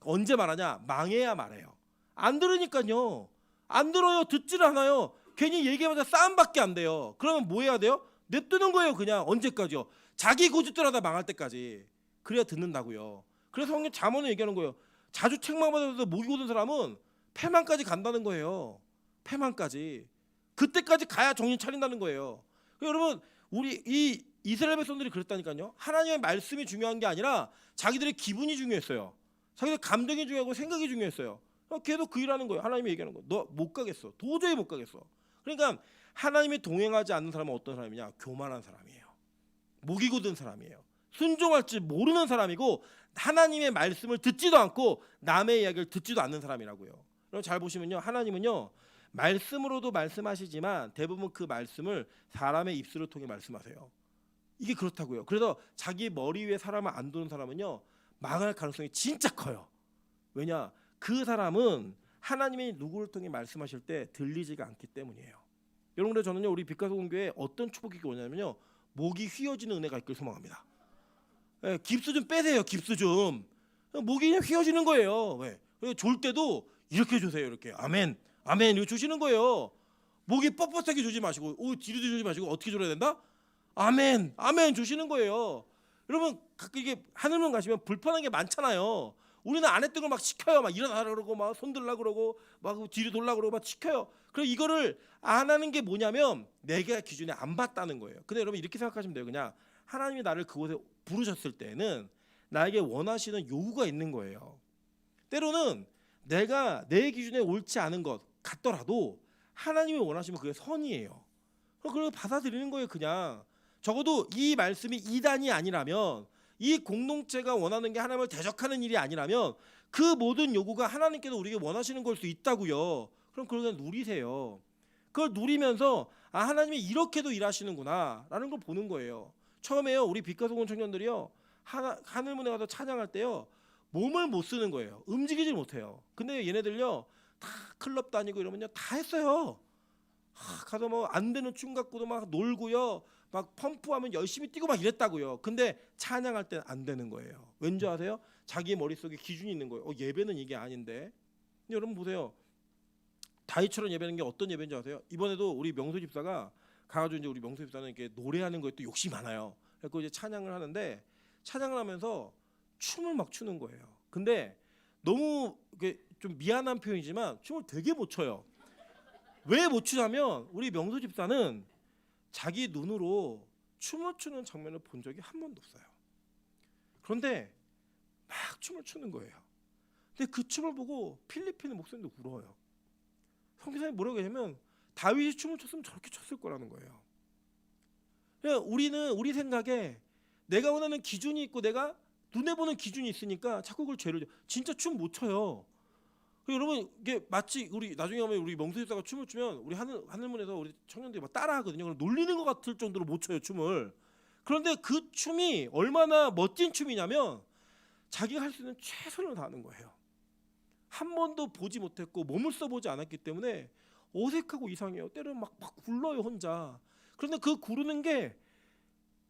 언제 말하냐? 망해야 말해요. 안 들으니까요. 안 들어요. 듣질 않아요. 괜히 얘기하면서 싸움밖에 안 돼요. 그러면 뭐 해야 돼요? 냅두는 거예요. 그냥 언제까지요? 자기 고집대로 하다 망할 때까지. 그래야 듣는다고요. 그래서 성경 잠언을 얘기하는 거예요. 자주 책망받아서 목이 곧은 사람은 패망까지 간다는 거예요. 패망까지. 그때까지 가야 정신 차린다는 거예요. 여러분 우리 이 이스라엘 백성들이 그랬다니까요. 하나님의 말씀이 중요한 게 아니라 자기들의 기분이 중요했어요. 자기들 감정이 중요하고 생각이 중요했어요. 걔도 그 일하는 거예요. 하나님이 얘기하는 거. 너 못 가겠어. 도저히 못 가겠어. 그러니까 하나님이 동행하지 않는 사람은 어떤 사람이냐? 교만한 사람이에요. 목이 곧은 사람이에요. 순종할 줄 모르는 사람이고 하나님의 말씀을 듣지도 않고 남의 이야기를 듣지도 않는 사람이라고요. 여러분 잘 보시면요. 하나님은요. 말씀으로도 말씀하시지만 대부분 그 말씀을 사람의 입술을 통해 말씀하세요. 이게 그렇다고요. 그래서 자기 머리 위에 사람을 안 두는 사람은요. 망할 가능성이 진짜 커요. 왜냐? 그 사람은 하나님이 누구를 통해 말씀하실 때 들리지가 않기 때문이에요. 여러분 그래서 저는요. 우리 빛가서 공교회 어떤 축복이 오냐면요. 목이 휘어지는 은혜가 있길 소망합니다. 예, 깁스 좀 빼세요. 깁스 좀. 목이 그냥 휘어지는 거예요. 왜? 졸 때도 이렇게 주세요. 이렇게 아멘, 아멘 이거 주시는 거예요. 목이 뻣뻣하게 주지 마시고, 뒤로도 주지 마시고 어떻게 졸아야 된다? 아멘, 아멘 주시는 거예요. 여러분 가끔 이게 하늘만 가시면 불편한 게 많잖아요. 우리는 안 했던 걸 막 시켜요. 막 일어나라 그러고 막 손들라 그러고 막 뒤로 돌라 그러고 막 시켜요. 그래서 이거를 안 하는 게 뭐냐면 내가 기준에 안 맞다는 거예요. 근데 여러분 이렇게 생각하시면 돼요. 그냥 하나님이 나를 그곳에 부르셨을 때는 나에게 원하시는 요구가 있는 거예요. 때로는 내가 내 기준에 옳지 않은 것 같더라도 하나님이 원하시면 그게 선이에요. 그걸 받아들이는 거예요. 그냥 적어도 이 말씀이 이단이 아니라면 이 공동체가 원하는 게 하나님을 대적하는 일이 아니라면 그 모든 요구가 하나님께서 우리에게 원하시는 걸 수 있다고요. 그럼 그걸 그냥 누리세요. 그걸 누리면서 아 하나님이 이렇게도 일하시는구나 라는 걸 보는 거예요. 처음에요. 우리 빛가소금 청년들이요. 하늘문에 가서 찬양할 때요. 몸을 못 쓰는 거예요. 움직이질 못해요. 근데 얘네들요. 다 클럽 다니고 이러면요. 다 했어요. 가서 뭐 안 되는 춤 갖고도 막 놀고요. 막 펌프하면 열심히 뛰고 막 이랬다고요. 근데 찬양할 때는 안 되는 거예요. 왠지 아세요? 자기 머릿속에 기준이 있는 거예요. 예배는 이게 아닌데. 근데 여러분 보세요. 다윗처럼 예배하는 게 어떤 예배인지 아세요? 이번에도 우리 명수 집사가 가가지고 이제 우리 명수 집사는 이렇게 노래하는 거에 또 욕심이 많아요. 그래서 이제 찬양을 하는데 찬양을 하면서 춤을 막 추는 거예요. 근데 너무 좀 미안한 표현이지만 춤을 되게 못 춰요. 왜 못 추냐면 우리 명수 집사는 자기 눈으로 춤을 추는 장면을 본 적이 한 번도 없어요. 그런데 막 춤을 추는 거예요. 근데 그 춤을 보고 필리핀의 목사님도 울어요. 성기사님 뭐라고 하냐면 다윗이 춤을 췄으면 저렇게 췄을 거라는 거예요. 우리는 우리 생각에 내가 원하는 기준이 있고 내가 눈에 보는 기준이 있으니까 자꾸 그걸 죄를 진짜 춤 못 춰요. 여러분 이게 마치 우리 나중에 가면 우리 명수집사가 춤을 추면 우리 하늘문에서 우리 청년들이 막 따라하거든요. 그럼 놀리는 것 같을 정도로 못 춰요 춤을. 그런데 그 춤이 얼마나 멋진 춤이냐면 자기가 할 수 있는 최선을 다하는 거예요. 한 번도 보지 못했고 몸을 써보지 않았기 때문에 어색하고 이상해요. 때로는 막 굴러요 혼자. 그런데 그 구르는 게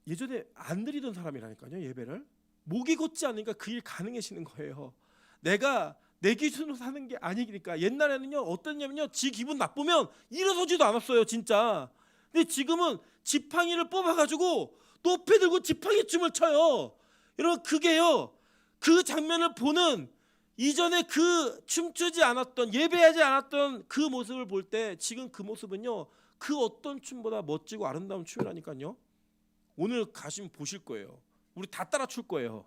예전에 안 드리던 사람이라니까요. 예배를 목이 곧지 않으니까 그 일 가능해지는 거예요. 내가 내 기준으로 사는 게 아니니까. 옛날에는요 어떠냐면요 지 기분 나쁘면 일어서지도 않았어요 진짜. 근데 지금은 지팡이를 뽑아가지고 높이 들고 지팡이 춤을 춰요. 여러분 그게요 그 장면을 보는 이전에 그 춤추지 않았던 예배하지 않았던 그 모습을 볼 때 지금 그 모습은요 그 어떤 춤보다 멋지고 아름다운 춤이라니까요. 오늘 가시면 보실 거예요. 우리 다 따라 출 거예요.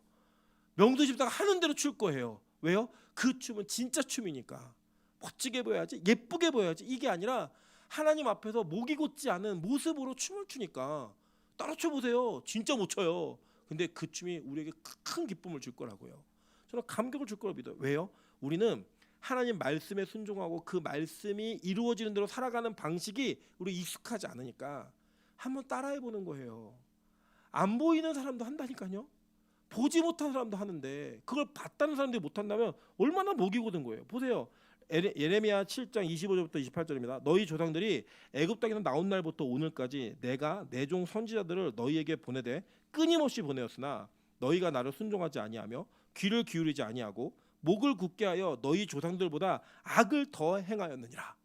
명도 집사가 하는 대로 출 거예요. 왜요? 그 춤은 진짜 춤이니까. 멋지게 보여야지, 예쁘게 보여야지. 이게 아니라 하나님 앞에서 목이 곧지 않은 모습으로 춤을 추니까 따라 춰보세요. 진짜 못 춰요. 근데 그 춤이 우리에게 큰 기쁨을 줄 거라고요. 저는 감격을 줄 거라고 믿어요. 왜요? 우리는 하나님 말씀에 순종하고 그 말씀이 이루어지는 대로 살아가는 방식이 우리 익숙하지 않으니까 한번 따라해 보는 거예요. 안 보이는 사람도 한다니까요. 보지 못한 사람도 하는데 그걸 봤다는 사람들이 못한다면 얼마나 목이 고든 거예요. 보세요. 예레미야 7장 25절부터 28절입니다. 너희 조상들이 애굽 땅에서 나온 날부터 오늘까지 내가 내 종 선지자들을 너희에게 보내되 끊임없이 보내었으나 너희가 나를 순종하지 아니하며 귀를 기울이지 아니하고 목을 굳게 하여 너희 조상들보다 악을 더 행하였느니라.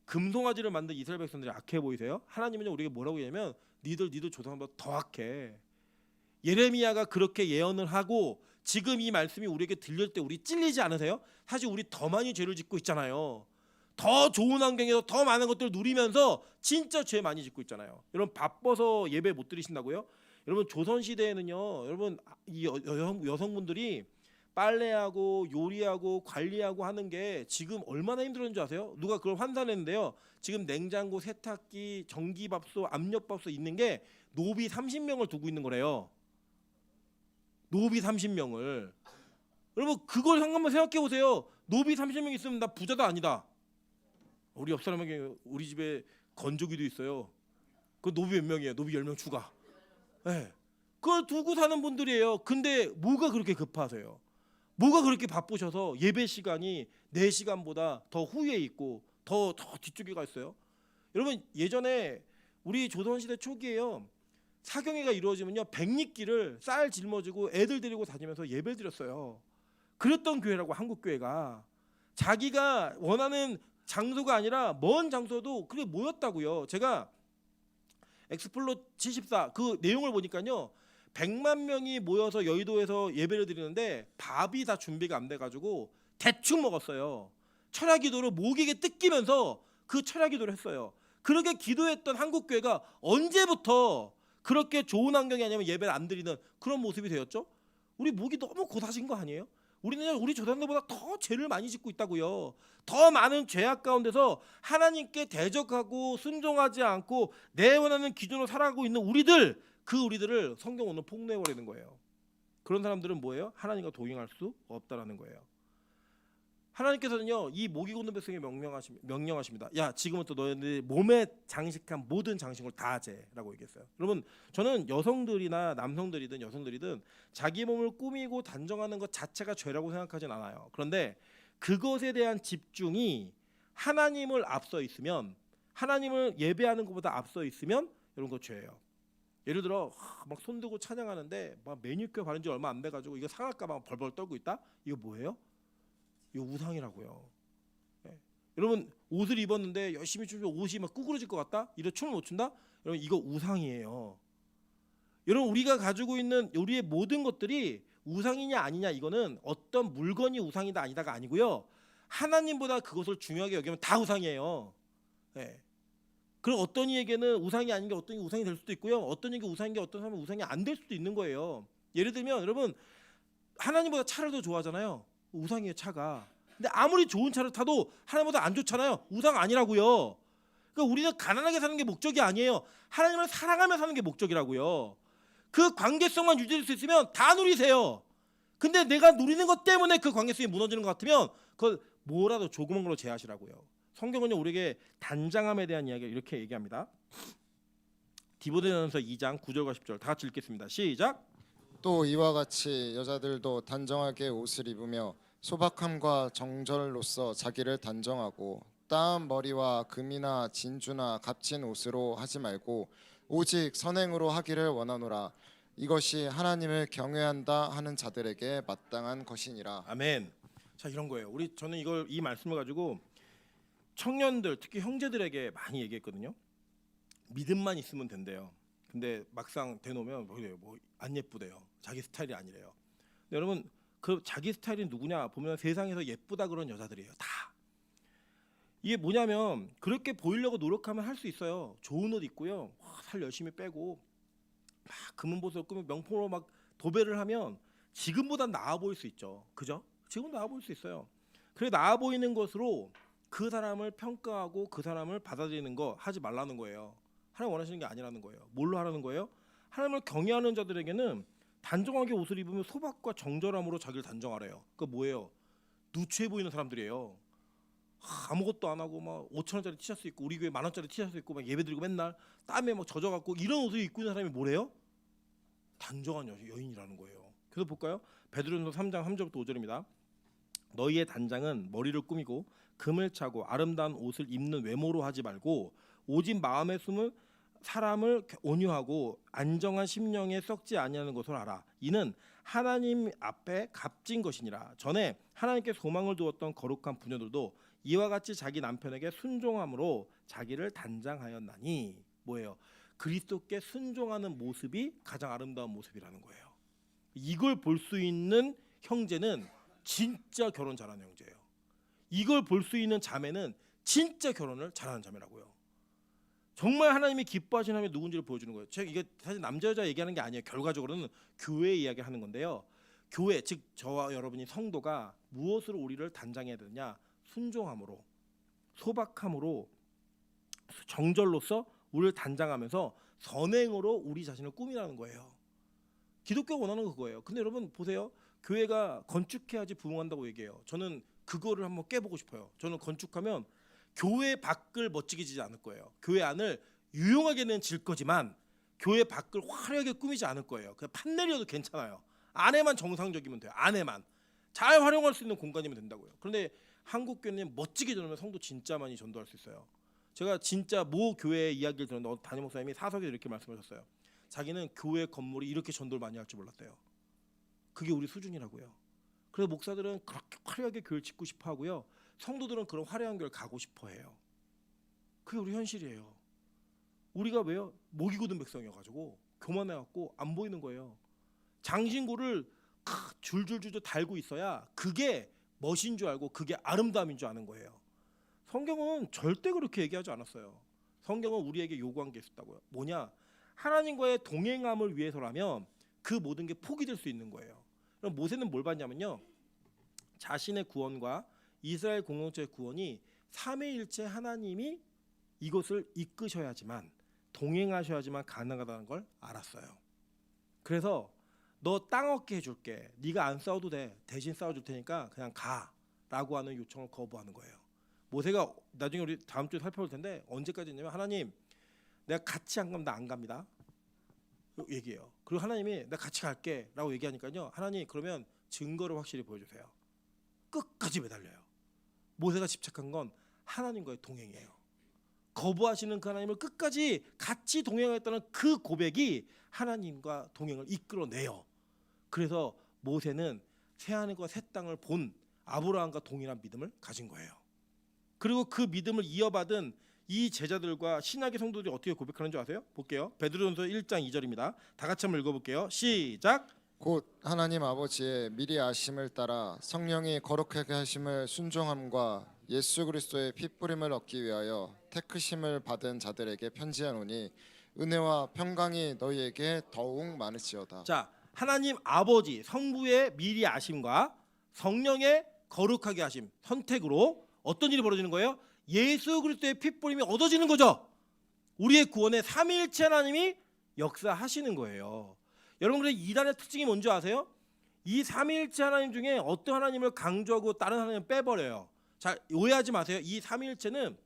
금송아지를 만든 이스라엘 백성들이 악해 보이세요? 하나님은요 우리에게 뭐라고 얘기하면 니들 조상보다 더 악해. 예레미야가 그렇게 예언을 하고 지금 이 말씀이 우리에게 들릴 때 우리 찔리지 않으세요? 사실 우리 더 많이 죄를 짓고 있잖아요. 더 좋은 환경에서 더 많은 것들을 누리면서 진짜 죄 많이 짓고 있잖아요. 여러분 바빠서 예배 못 드리신다고요? 여러분 조선 시대에는요, 여러분 이 여성분들이 빨래하고 요리하고 관리하고 하는 게 지금 얼마나 힘들었는 줄 아세요? 누가 그걸 환산했는데요. 지금 냉장고, 세탁기, 전기밥솥, 압력밥솥 있는 게 노비 30명을 두고 있는 거래요. 노비 30명을. 여러분 그걸 한번 생각해 보세요. 노비 30명 있으면 나 부자다 아니다. 우리 옆 사람에게 우리 집에 건조기도 있어요. 그 노비 몇 명이에요? 노비 10명 추가. 네. 그걸 두고 사는 분들이에요. 근데 뭐가 그렇게 급하세요? 뭐가 그렇게 바쁘셔서 예배 시간이 4시간보다 더 후에 있고 더 뒤쪽에 가 있어요? 여러분 예전에 우리 조선시대 초기에요. 사경회가 이루어지면요 100리길을 쌀 짊어지고 애들 데리고 다니면서 예배를 드렸어요. 그랬던 교회라고 한국교회가. 자기가 원하는 장소가 아니라 먼 장소도 그게 모였다고요. 제가 엑스플로 74 그 내용을 보니까요 100만 명이 모여서 여의도에서 예배를 드리는데 밥이 다 준비가 안 돼가지고 대충 먹었어요. 철야기도를 목에게 뜯기면서 그 철야기도를 했어요. 그렇게 기도했던 한국교회가 언제부터 그렇게 좋은 환경이 아니면 예배를 안 드리는 그런 모습이 되었죠? 우리 목이 너무 고다신 거 아니에요? 우리는 우리 조상들보다 더 죄를 많이 짓고 있다고요. 더 많은 죄악 가운데서 하나님께 대적하고 순종하지 않고 내 원하는 기준으로 살아가고 있는 우리들, 그 우리들을 성경 오늘 폭로해버리는 거예요. 그런 사람들은 뭐예요? 하나님과 동행할 수 없다라는 거예요. 하나님께서는요 이 목이 곧는 백성에 명령하십니다. 야 지금부터 너희들 몸에 장식한 모든 장식을 다 하재라고 얘기했어요. 여러분 저는 여성들이나 남성들이든 여성들이든 자기 몸을 꾸미고 단정하는 것 자체가 죄라고 생각하진 않아요. 그런데 그것에 대한 집중이 하나님을 앞서 있으면, 하나님을 예배하는 것보다 앞서 있으면 여러분 그거 죄예요. 예를 들어 막 손들고 찬양하는데 막 매니큐어 바른 지 얼마 안 돼가지고 이거 상할까 봐 벌벌 떨고 있다? 이거 뭐예요? 이거 우상이라고요. 네. 여러분 옷을 입었는데 열심히 추면 옷이 막 구부러질 것 같다? 이런 춤을 못 춘다? 여러분 이거 우상이에요. 여러분 우리가 가지고 있는 우리의 모든 것들이 우상이냐 아니냐 이거는 어떤 물건이 우상이다 아니다가 아니고요. 하나님보다 그것을 중요하게 여기면 다 우상이에요. 네. 그럼 어떤 이에게는 우상이 아닌 게 어떤 게 우상이 될 수도 있고요. 어떤 이게 우상인 게 어떤 사람은 우상이 안 될 수도 있는 거예요. 예를 들면 여러분 하나님보다 차를 더 좋아하잖아요. 우상이에요 차가. 근데 아무리 좋은 차를 타도 하나님보다 안 좋잖아요. 우상 아니라고요. 그러니까 우리는 가난하게 사는 게 목적이 아니에요. 하나님을 사랑하며 사는 게 목적이라고요. 그 관계성만 유지될 수 있으면 다 누리세요. 근데 내가 누리는 것 때문에 그 관계성이 무너지는 것 같으면 그걸 뭐라도 조그만 걸로 제하시라고요. 성경은요 우리에게 단장함에 대한 이야기를 이렇게 얘기합니다. 디모데전서 2장 9절과 10절 다 같이 읽겠습니다. 시작. 또 이와 같이 여자들도 단정하게 옷을 입으며 소박함과 정절로서 자기를 단정하고 따은 머리와 금이나 진주나 값진 옷으로 하지 말고 오직 선행으로 하기를 원하노라. 이것이 하나님을 경외한다 하는 자들에게 마땅한 것이니라. 아멘. 자 이런 거예요. 저는 이 말씀을 가지고 청년들 특히 형제들에게 많이 얘기했거든요. 믿음만 있으면 된대요. 근데 막상 대놓으면 뭐 안 예쁘대요. 자기 스타일이 아니래요. 근데 여러분 그 자기 스타일이 누구냐 보면 세상에서 예쁘다 그런 여자들이에요. 다. 이게 뭐냐면 그렇게 보이려고 노력하면 할 수 있어요. 좋은 옷 입고요. 살 열심히 빼고 막 금은보석 꾸며 명품으로 막 도배를 하면 지금보단 나아 보일 수 있죠. 그죠? 지금 나아 보일 수 있어요. 그래 나아 보이는 것으로 그 사람을 평가하고 그 사람을 받아들이는 거 하지 말라는 거예요. 하나님 원하시는 게 아니라는 거예요. 뭘로 하라는 거예요? 하나님을 경외하는 자들에게는 단정하게 옷을 입으면 소박과 정절함으로 자기를 단정하래요. 그 뭐예요? 누추해 보이는 사람들이에요. 아무것도 안 하고 막 5천 원짜리 티셔츠 입고 우리 교회 10,000원짜리 티셔츠 입고 막 예배 드리고 맨날 땀에 막 젖어갖고 이런 옷을 입고 있는 사람이 뭐래요? 단정한 여인이라는 거예요. 그래서 볼까요? 베드로전서 3장 3절부터 5절입니다. 너희의 단장은 머리를 꾸미고 금을 차고 아름다운 옷을 입는 외모로 하지 말고 오직 마음에 숨은 사람을 온유하고 안정한 심령에 썩지 아니하는 것을 알아. 이는 하나님 앞에 값진 것이니라. 전에 하나님께 소망을 두었던 거룩한 부녀들도 이와 같이 자기 남편에게 순종함으로 자기를 단장하였나니. 뭐예요? 그리스도께 순종하는 모습이 가장 아름다운 모습이라는 거예요. 이걸 볼 수 있는 형제는 진짜 결혼 잘하는 형제예요. 이걸 볼 수 있는 자매는 진짜 결혼을 잘하는 자매라고요. 정말 하나님이 기뻐하시는 하나님이 누군지를 보여주는 거예요. 제가 이게 사실 남자 여자 얘기하는 게 아니에요. 결과적으로는 교회 이야기하는 건데요. 교회 즉 저와 여러분이 성도가 무엇으로 우리를 단장해야 되느냐? 순종함으로, 소박함으로, 정절로서 우리를 단장하면서 선행으로 우리 자신을 꾸미라는 거예요. 기독교가 원하는 거 그거예요. 근데 여러분 보세요. 교회가 건축해야지 부흥한다고 얘기해요. 저는 그거를 한번 깨보고 싶어요. 저는 건축하면 교회 밖을 멋지게 지지 않을 거예요. 교회 안을 유용하게는 질 거지만 교회 밖을 화려하게 꾸미지 않을 거예요. 그냥 판넬이어도 괜찮아요. 안에만 정상적이면 돼요. 안에만 잘 활용할 수 있는 공간이면 된다고요. 그런데 한국 교회는 멋지게 전하면 성도 진짜 많이 전도할 수 있어요. 제가 진짜 모 교회 이야기를 들었는데 담임 목사님이 사석에 이렇게 말씀하셨어요. 자기는 교회 건물이 이렇게 전도를 많이 할 줄 몰랐대요. 그게 우리 수준이라고요. 그래서 목사들은 그렇게 화려하게 교회를 짓고 싶어 하고요. 성도들은 그런 화려한 교회를 가고 싶어 해요. 그게 우리 현실이에요. 우리가 왜요? 목이 굳은 백성이어가지고 교만해갖고 안 보이는 거예요. 장신구를 줄줄줄 달고 있어야 그게 멋인 줄 알고 그게 아름다움인 줄 아는 거예요. 성경은 절대 그렇게 얘기하지 않았어요. 성경은 우리에게 요구한 게 있었다고요. 뭐냐? 하나님과의 동행함을 위해서라면 그 모든 게 포기될 수 있는 거예요. 그럼 모세는 뭘 봤냐면요. 자신의 구원과 이스라엘 공동체의 구원이 삼위일체 하나님이 이것을 이끄셔야지만 동행하셔야지만 가능하다는 걸 알았어요. 그래서 너 땅 얻게 해줄게. 네가 안 싸워도 돼. 대신 싸워줄 테니까 그냥 가라고 하는 요청을 거부하는 거예요. 모세가 나중에 우리 다음 주에 살펴볼 텐데 언제까지냐면 하나님 내가 같이 안 가면 나 안 갑니다. 얘기해요. 그리고 하나님이 내가 같이 갈게라고 얘기하니까요. 하나님 그러면 증거를 확실히 보여주세요. 끝까지 매달려요. 모세가 집착한 건 하나님과의 동행이에요. 거부하시는 그 하나님을 끝까지 같이 동행하겠다는 그 고백이 하나님과 동행을 이끌어내요. 그래서 모세는 새하늘과 새 땅을 본 아브라함과 동일한 믿음을 가진 거예요. 그리고 그 믿음을 이어받은 이 제자들과 신약의 성도들이 어떻게 고백하는 줄 아세요? 볼게요. 베드로전서 1장 2절입니다. 다 같이 한번 읽어볼게요. 시작. 곧 하나님 아버지의 미리 아심을 따라 성령이 거룩하게 하심을 순종함과 예수 그리스도의 핏부림을 얻기 위하여 택하심을 받은 자들에게 편지하노니 은혜와 평강이 너희에게 더욱 많으시어다. 자, 하나님 아버지 성부의 미리 아심과 성령의 거룩하게 하심 선택으로 어떤 일이 벌어지는 거예요? 예수 그리스도의 핏부림이 얻어지는 거죠. 우리의 구원에 삼위일체 하나님이 역사하시는 거예요. 여러분, 그래서 이단의 특징이 뭔지 아세요? 이 삼위일체 하나님 중에 어떤 하나님을 강조하고 다른 하나님을 빼버려요. 자, 오해하지 마세요. 이 삼위일체는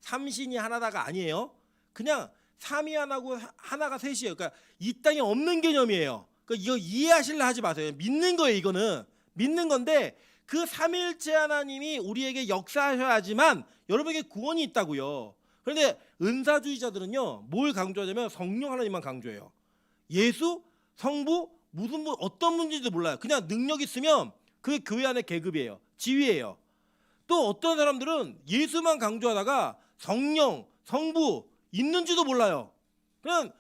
삼신이 하나다가 아니에요. 그냥 삼위 하나고 하나가 셋이에요. 그러니까 이 땅에 없는 개념이에요. 그러니까 이거 이해하실라 하지 마세요. 믿는 거예요. 이거는 믿는 건데, 그 삼위일체 하나님이 우리에게 역사하셔야지만 여러분에게 구원이 있다고요. 그런데 은사주의자들은요, 뭘 강조하냐면 성령 하나님만 강조해요. 예수, 성부, 무슨 분, 어떤 분인지도 몰라요. 그냥 능력 있으면 그게 교회 안의 계급이에요. 지위예요. 또 어떤 사람들은 예수만 강조하다가 성령, 성부 있는지도 몰라요. 그냥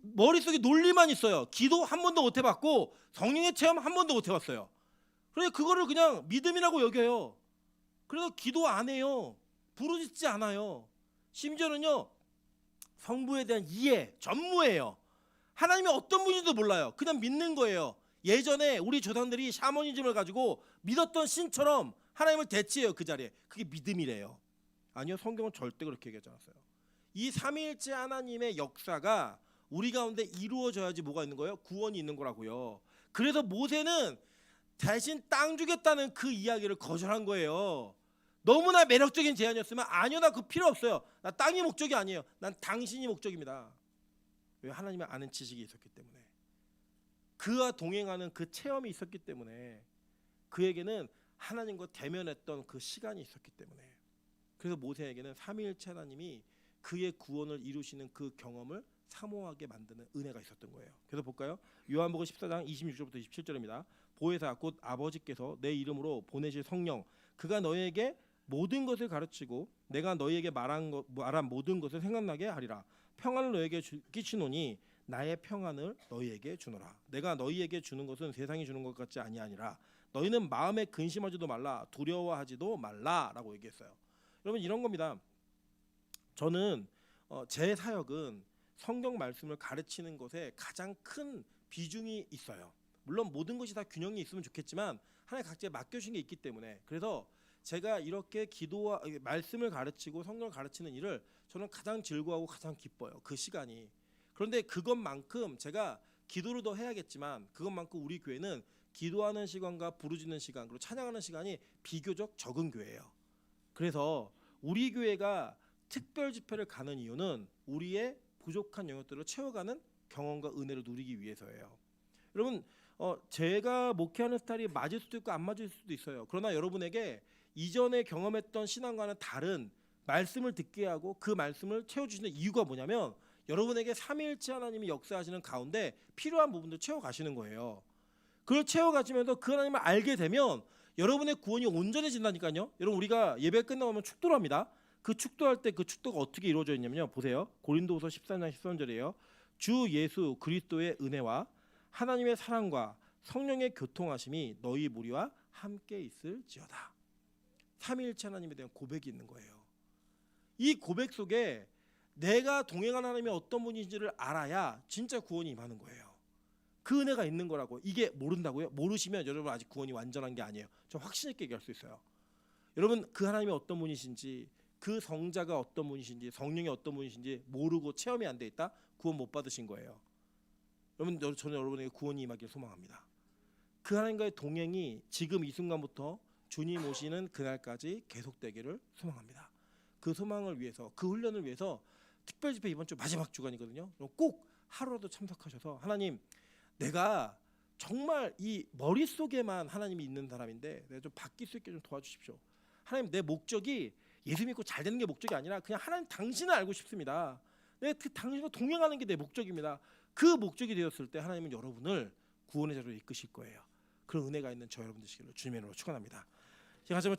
머릿속에 논리만 있어요. 기도 한 번도 못 해봤고 성령의 체험 한 번도 못 해봤어요. 그래서 그거를 그냥 믿음이라고 여겨요. 그래서 기도 안 해요. 부르짖지 않아요. 심지어는요, 성부에 대한 이해 전무해요. 하나님이 어떤 분인지도 몰라요. 그냥 믿는 거예요. 예전에 우리 조상들이 샤머니즘을 가지고 믿었던 신처럼 하나님을 대치해요. 그 자리에. 그게 믿음이래요. 아니요, 성경은 절대 그렇게 얘기하지 않았어요. 이 삼위일체 하나님의 역사가 우리 가운데 이루어져야지 뭐가 있는 거예요? 구원이 있는 거라고요. 그래서 모세는 대신 땅 주겠다는 그 이야기를 거절한 거예요. 너무나 매력적인 제안이었으면 아니요, 나 그거 필요 없어요. 나 땅이 목적이 아니에요. 난 당신이 목적입니다. 왜? 하나님의 아는 지식이 있었기 때문에, 그와 동행하는 그 체험이 있었기 때문에, 그에게는 하나님과 대면했던 그 시간이 있었기 때문에. 그래서 모세에게는 삼위일체 하나님이 그의 구원을 이루시는 그 경험을 사모하게 만드는 은혜가 있었던 거예요. 그래서 볼까요? 요한복음 14장 26절부터 27절입니다. 보혜사 곧 아버지께서 내 이름으로 보내실 성령, 그가 너희에게 모든 것을 가르치고 내가 너희에게 말한 모든 것을 생각나게 하리라. 평안을 너희에게 끼치노니 나의 평안을 너희에게 주노라. 내가 너희에게 주는 것은 세상이 주는 것 같지 아니하니라. 너희는 마음에 근심하지도 말라, 두려워하지도 말라라고 얘기했어요. 여러분, 이런 겁니다. 저는 제 사역은 성경 말씀을 가르치는 것에 가장 큰 비중이 있어요. 물론 모든 것이 다 균형이 있으면 좋겠지만 하나님 각자에 맡겨주신 게 있기 때문에, 그래서 제가 이렇게 기도와 말씀을 가르치고 성경을 가르치는 일을 저는 가장 즐거워하고 가장 기뻐요. 그 시간이. 그런데 그것만큼 제가 기도를 더 해야겠지만 그것만큼 우리 교회는 기도하는 시간과 부르짖는 시간 그리고 찬양하는 시간이 비교적 적은 교회예요. 그래서 우리 교회가 특별 집회를 가는 이유는 우리의 부족한 영역들을 채워가는 경험과 은혜를 누리기 위해서예요. 여러분, 제가 목회하는 스타일이 맞을 수도 있고 안 맞을 수도 있어요. 그러나 여러분에게 이전에 경험했던 신앙과는 다른 말씀을 듣게 하고 그 말씀을 채워주시는 이유가 뭐냐면, 여러분에게 삼위일체 하나님이 역사하시는 가운데 필요한 부분들 채워가시는 거예요. 그걸 채워가시면서 그 하나님을 알게 되면 여러분의 구원이 온전해진다니까요. 여러분, 우리가 예배 끝나면 축도를 합니다. 그 축도할 때 그 축도가 어떻게 이루어져 있냐면요, 보세요. 고린도후서 14장 13절이에요. 주 예수 그리스도의 은혜와 하나님의 사랑과 성령의 교통하심이 너희 무리와 함께 있을지어다. 삼위일체 하나님에 대한 고백이 있는 거예요. 이 고백 속에 내가 동행하는 하나님이 어떤 분인지를 알아야 진짜 구원이 임하는 거예요. 그 은혜가 있는 거라고. 이게 모른다고요? 모르시면 여러분 아직 구원이 완전한 게 아니에요. 저 확신 있게 얘기할 수 있어요. 여러분, 그 하나님이 어떤 분이신지, 그 성자가 어떤 분이신지, 성령이 어떤 분이신지 모르고 체험이 안 돼 있다? 구원 못 받으신 거예요. 여러분, 저는 여러분에게 구원이 임하길 소망합니다. 그 하나님과의 동행이 지금 이 순간부터 주님 오시는 그날까지 계속되기를 소망합니다. 그 소망을 위해서, 그 훈련을 위해서 특별집회 이번 주 마지막 주간이거든요. 꼭 하루라도 참석하셔서, 하나님, 내가 정말 이 머릿속에만 하나님이 있는 사람인데 내가 좀 바뀔 수 있게 좀 도와주십시오. 하나님, 내 목적이 예수 믿고 잘 되는 게 목적이 아니라 그냥 하나님 당신을 알고 싶습니다. 내가 그 당신과 동행하는 게 내 목적입니다. 그 목적이 되었을 때 하나님은 여러분을 구원의 자리로 이끄실 거예요. 그런 은혜가 있는 저 여러분 되시기를 주님의 이름으로 축원합니다. 제가 하자면